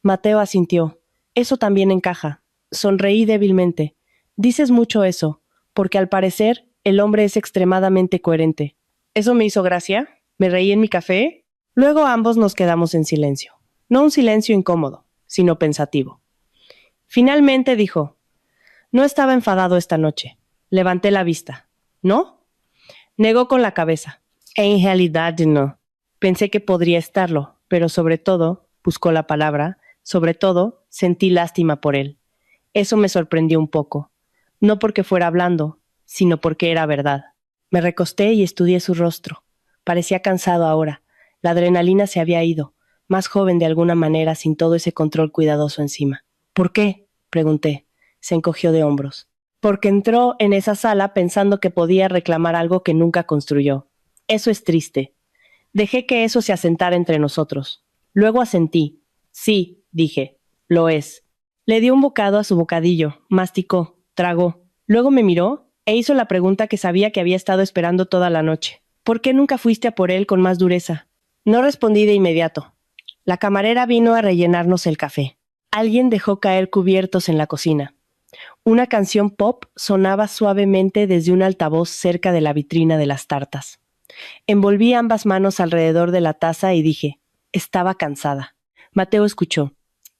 Mateo asintió. Eso también encaja. Sonreí débilmente. Dices mucho eso, porque al parecer el hombre es extremadamente coherente. ¿Eso me hizo gracia? ¿Me reí en mi café? Luego ambos nos quedamos en silencio. No un silencio incómodo, sino pensativo. Finalmente dijo, no estaba enfadado esta noche. Levanté la vista. ¿No? Negó con la cabeza. En realidad no. Pensé que podría estarlo, pero sobre todo, buscó la palabra, sobre todo, sentí lástima por él. Eso me sorprendió un poco. No porque fuera hablando, sino porque era verdad. Me recosté y estudié su rostro. Parecía cansado ahora. La adrenalina se había ido, más joven de alguna manera sin todo ese control cuidadoso encima. ¿Por qué?, pregunté. Se encogió de hombros. Porque entró en esa sala pensando que podía reclamar algo que nunca construyó. Eso es triste. Dejé que eso se asentara entre nosotros. Luego asentí. Sí, dije, lo es. Le dio un bocado a su bocadillo, masticó, tragó. Luego me miró e hizo la pregunta que sabía que había estado esperando toda la noche. ¿Por qué nunca fuiste a por él con más dureza? No respondí de inmediato. La camarera vino a rellenarnos el café. Alguien dejó caer cubiertos en la cocina. Una canción pop sonaba suavemente desde un altavoz cerca de la vitrina de las tartas. Envolví ambas manos alrededor de la taza y dije, estaba cansada. Mateo escuchó.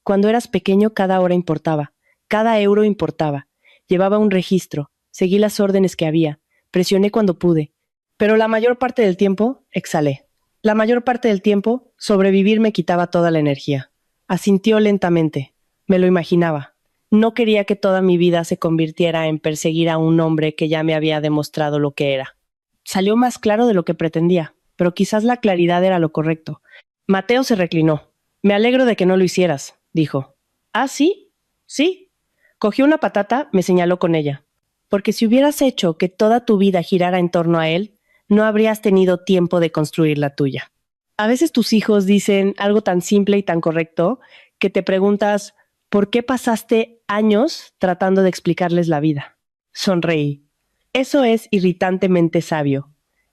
Cuando eras pequeño cada hora importaba, cada euro importaba. Llevaba un registro, seguí las órdenes que había, presioné cuando pude, pero la mayor parte del tiempo exhalé. La mayor parte del tiempo, sobrevivir me quitaba toda la energía. Asintió lentamente. Me lo imaginaba. No quería que toda mi vida se convirtiera en perseguir a un hombre que ya me había demostrado lo que era. Salió más claro de lo que pretendía, pero quizás la claridad era lo correcto. Mateo se reclinó. Me alegro de que no lo hicieras, dijo. ¿Ah, sí? Sí. Cogió una patata, me señaló con ella. Porque si hubieras hecho que toda tu vida girara en torno a él, no habrías tenido tiempo de construir la tuya. A veces tus hijos dicen algo tan simple y tan correcto que te preguntas, ¿por qué pasaste años tratando de explicarles la vida? Sonreí. Eso es irritantemente sabio.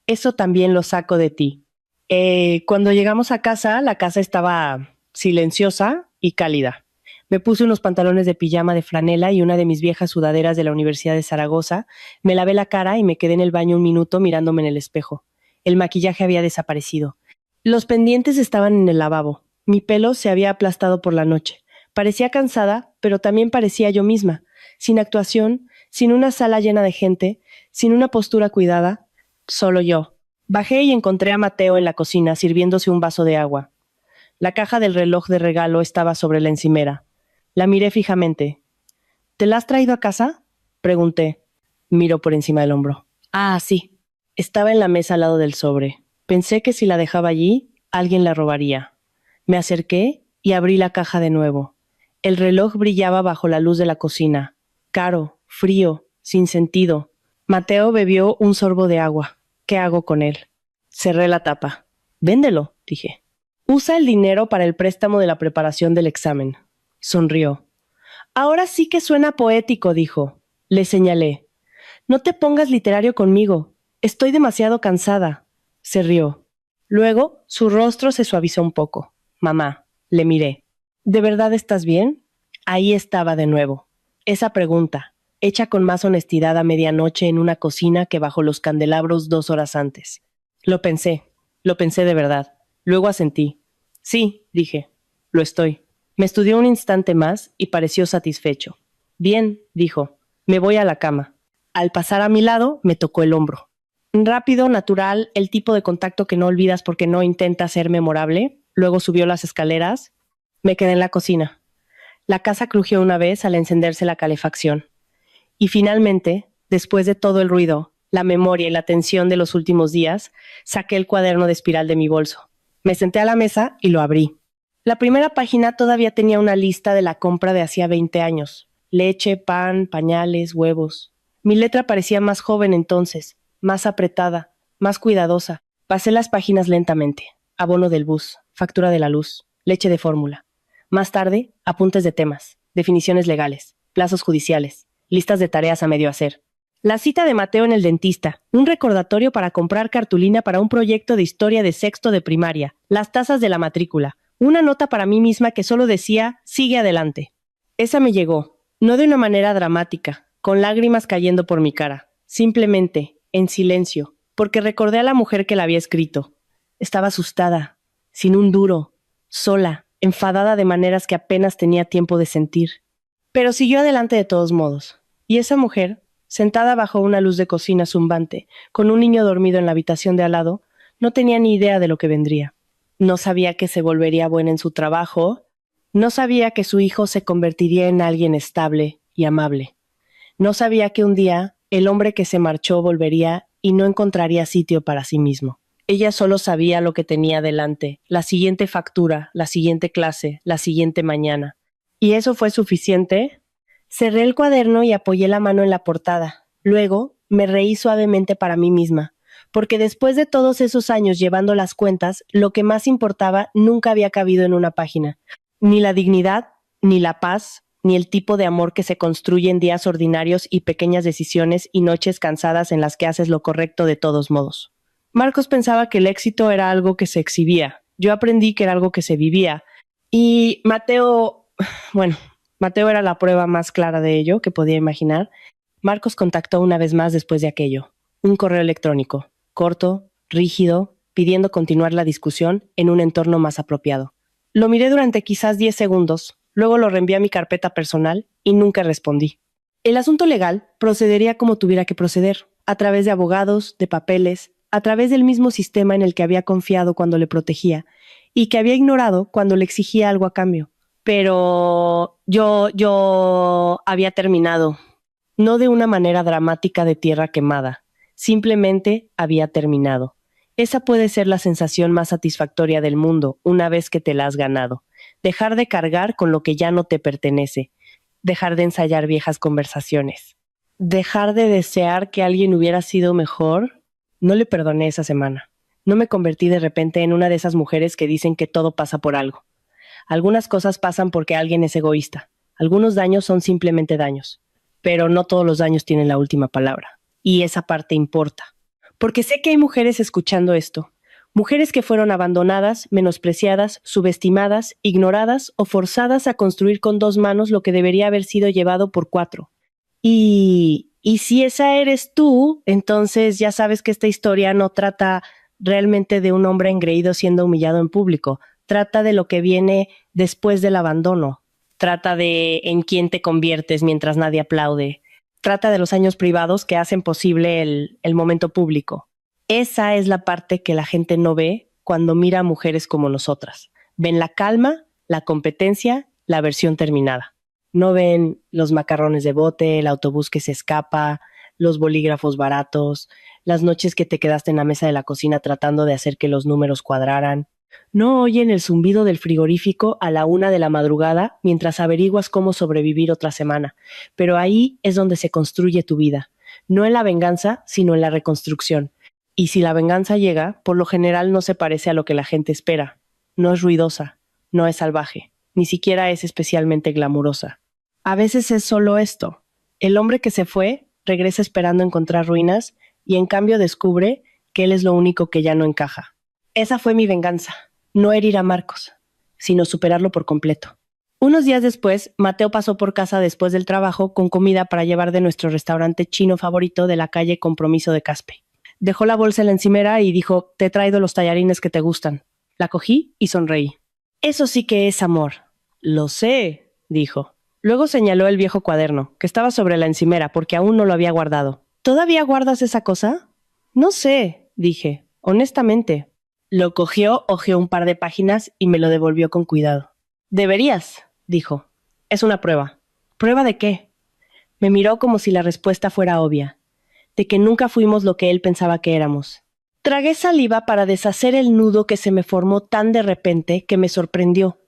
Eso también lo saco de ti. Cuando llegamos a casa, la casa estaba silenciosa y cálida. Me puse unos pantalones de pijama de franela y una de mis viejas sudaderas de la Universidad de Zaragoza, me lavé la cara y me quedé en el baño un minuto mirándome en el espejo. El maquillaje había desaparecido. Los pendientes estaban en el lavabo. Mi pelo se había aplastado por la noche. Parecía cansada, pero también parecía yo misma, sin actuación, sin una sala llena de gente, sin una postura cuidada, solo yo. Bajé y encontré a Mateo en la cocina sirviéndose un vaso de agua. La caja del reloj de regalo estaba sobre la encimera. La miré fijamente. ¿Te la has traído a casa? Pregunté. Miró por encima del hombro. Ah, sí. Estaba en la mesa al lado del sobre. Pensé que si la dejaba allí, alguien la robaría. Me acerqué y abrí la caja de nuevo. El reloj brillaba bajo la luz de la cocina. Caro, frío, sin sentido. Mateo bebió un sorbo de agua. ¿Qué hago con él? Cerré la tapa. Véndelo, dije. Usa el dinero para el préstamo de la preparación del examen. Sonrió. Ahora sí que suena poético, dijo. Le señalé. No te pongas literario conmigo. Estoy demasiado cansada. Se rió. Luego, su rostro se suavizó un poco. Mamá, le miré. ¿De verdad estás bien? Ahí estaba de nuevo. Esa pregunta, hecha con más honestidad a medianoche en una cocina que bajo los candelabros 2 horas antes. Lo pensé de verdad. Luego asentí. Sí, dije, lo estoy. Me estudió un instante más y pareció satisfecho. Bien, dijo, me voy a la cama. Al pasar a mi lado, me tocó el hombro. Rápido, natural, el tipo de contacto que no olvidas porque no intenta ser memorable. Luego subió las escaleras. Me quedé en la cocina. La casa crujió una vez al encenderse la calefacción. Y finalmente, después de todo el ruido, la memoria y la tensión de los últimos días, saqué el cuaderno de espiral de mi bolso. Me senté a la mesa y lo abrí. La primera página todavía tenía una lista de la compra de hacía 20 años. Leche, pan, pañales, huevos. Mi letra parecía más joven entonces, más apretada, más cuidadosa. Pasé las páginas lentamente. Abono del bus, factura de la luz, leche de fórmula. Más tarde, apuntes de temas, definiciones legales, plazos judiciales, listas de tareas a medio hacer. La cita de Mateo en el dentista, un recordatorio para comprar cartulina para un proyecto de historia de sexto de primaria, las tasas de la matrícula, una nota para mí misma que solo decía, sigue adelante. Esa me llegó, no de una manera dramática, con lágrimas cayendo por mi cara, simplemente, en silencio, porque recordé a la mujer que la había escrito. Estaba asustada, sin un duro, sola, enfadada de maneras que apenas tenía tiempo de sentir. Pero siguió adelante de todos modos. Y esa mujer, sentada bajo una luz de cocina zumbante, con un niño dormido en la habitación de al lado, no tenía ni idea de lo que vendría. No sabía que se volvería buena en su trabajo, no sabía que su hijo se convertiría en alguien estable y amable. No sabía que un día el hombre que se marchó volvería y no encontraría sitio para sí mismo. Ella solo sabía lo que tenía delante, la siguiente factura, la siguiente clase, la siguiente mañana. ¿Y eso fue suficiente? Cerré el cuaderno y apoyé la mano en la portada. Luego, me reí suavemente para mí misma, porque después de todos esos años llevando las cuentas, lo que más importaba nunca había cabido en una página. Ni la dignidad, ni la paz, ni el tipo de amor que se construye en días ordinarios y pequeñas decisiones y noches cansadas en las que haces lo correcto de todos modos. Marcos pensaba que el éxito era algo que se exhibía. Yo aprendí que era algo que se vivía. Y Mateo era la prueba más clara de ello que podía imaginar. Marcos contactó una vez más después de aquello. Un correo electrónico, corto, rígido, pidiendo continuar la discusión en un entorno más apropiado. Lo miré durante quizás 10 segundos, luego lo reenvié a mi carpeta personal y nunca respondí. El asunto legal procedería como tuviera que proceder, a través de abogados, de papeles, a través del mismo sistema en el que había confiado cuando le protegía y que había ignorado cuando le exigía algo a cambio. Pero yo había terminado, no de una manera dramática de tierra quemada, simplemente había terminado. Esa puede ser la sensación más satisfactoria del mundo una vez que te la has ganado. Dejar de cargar con lo que ya no te pertenece. Dejar de ensayar viejas conversaciones. Dejar de desear que alguien hubiera sido mejor. No le perdoné esa semana. No me convertí de repente en una de esas mujeres que dicen que todo pasa por algo. Algunas cosas pasan porque alguien es egoísta. Algunos daños son simplemente daños. Pero no todos los daños tienen la última palabra. Y esa parte importa. Porque sé que hay mujeres escuchando esto. Mujeres que fueron abandonadas, menospreciadas, subestimadas, ignoradas o forzadas a construir con 2 manos lo que debería haber sido llevado por 4. Y si esa eres tú, entonces ya sabes que esta historia no trata realmente de un hombre engreído siendo humillado en público. Trata de lo que viene después del abandono. Trata de en quién te conviertes mientras nadie aplaude. Trata de los años privados que hacen posible el momento público. Esa es la parte que la gente no ve cuando mira a mujeres como nosotras. Ven la calma, la competencia, la versión terminada. No ven los macarrones de bote, el autobús que se escapa, los bolígrafos baratos, las noches que te quedaste en la mesa de la cocina tratando de hacer que los números cuadraran. No oyen el zumbido del frigorífico a la 1 de la madrugada mientras averiguas cómo sobrevivir otra semana. Pero ahí es donde se construye tu vida. No en la venganza, sino en la reconstrucción. Y si la venganza llega, por lo general no se parece a lo que la gente espera. No es ruidosa, no es salvaje, ni siquiera es especialmente glamurosa. A veces es solo esto. El hombre que se fue regresa esperando encontrar ruinas y en cambio descubre que él es lo único que ya no encaja. Esa fue mi venganza. No herir a Marcos, sino superarlo por completo. Unos días después, Mateo pasó por casa después del trabajo con comida para llevar de nuestro restaurante chino favorito de la calle Compromiso de Caspe. Dejó la bolsa en la encimera y dijo, te he traído los tallarines que te gustan. La cogí y sonreí. Eso sí que es amor. Lo sé, dijo. Luego señaló el viejo cuaderno, que estaba sobre la encimera porque aún no lo había guardado. ¿Todavía guardas esa cosa? No sé, dije, honestamente. Lo cogió, hojeó un par de páginas y me lo devolvió con cuidado. Deberías, dijo. Es una prueba. ¿Prueba de qué? Me miró como si la respuesta fuera obvia. De que nunca fuimos lo que él pensaba que éramos. Tragué saliva para deshacer el nudo que se me formó tan de repente que me sorprendió.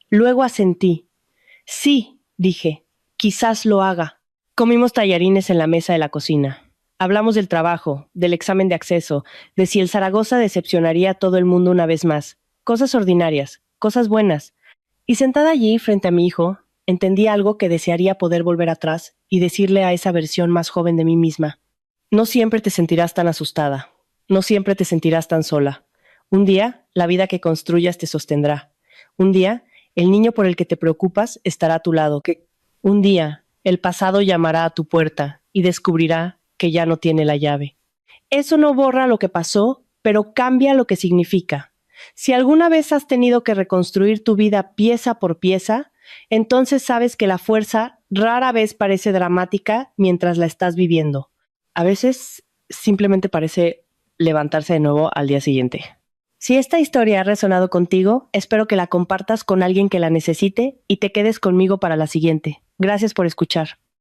Luego asentí. Sí, dije, quizás lo haga. Comimos tallarines en la mesa de la cocina. Hablamos del trabajo, del examen de acceso, de si el Zaragoza decepcionaría a todo el mundo una vez más. Cosas ordinarias, cosas buenas. Y sentada allí, frente a mi hijo, entendí algo que desearía poder volver atrás y decirle a esa versión más joven de mí misma. No siempre te sentirás tan asustada. No siempre te sentirás tan sola. Un día, la vida que construyas te sostendrá. Un día, el niño por el que te preocupas estará a tu lado. Un día, el pasado llamará a tu puerta y descubrirá que ya no tiene la llave. Eso no borra lo que pasó, pero cambia lo que significa. Si alguna vez has tenido que reconstruir tu vida pieza por pieza, entonces sabes que la fuerza rara vez parece dramática mientras la estás viviendo. A veces simplemente parece levantarse de nuevo al día siguiente. Si esta historia ha resonado contigo, espero que la compartas con alguien que la necesite y te quedes conmigo para la siguiente. Gracias por escuchar.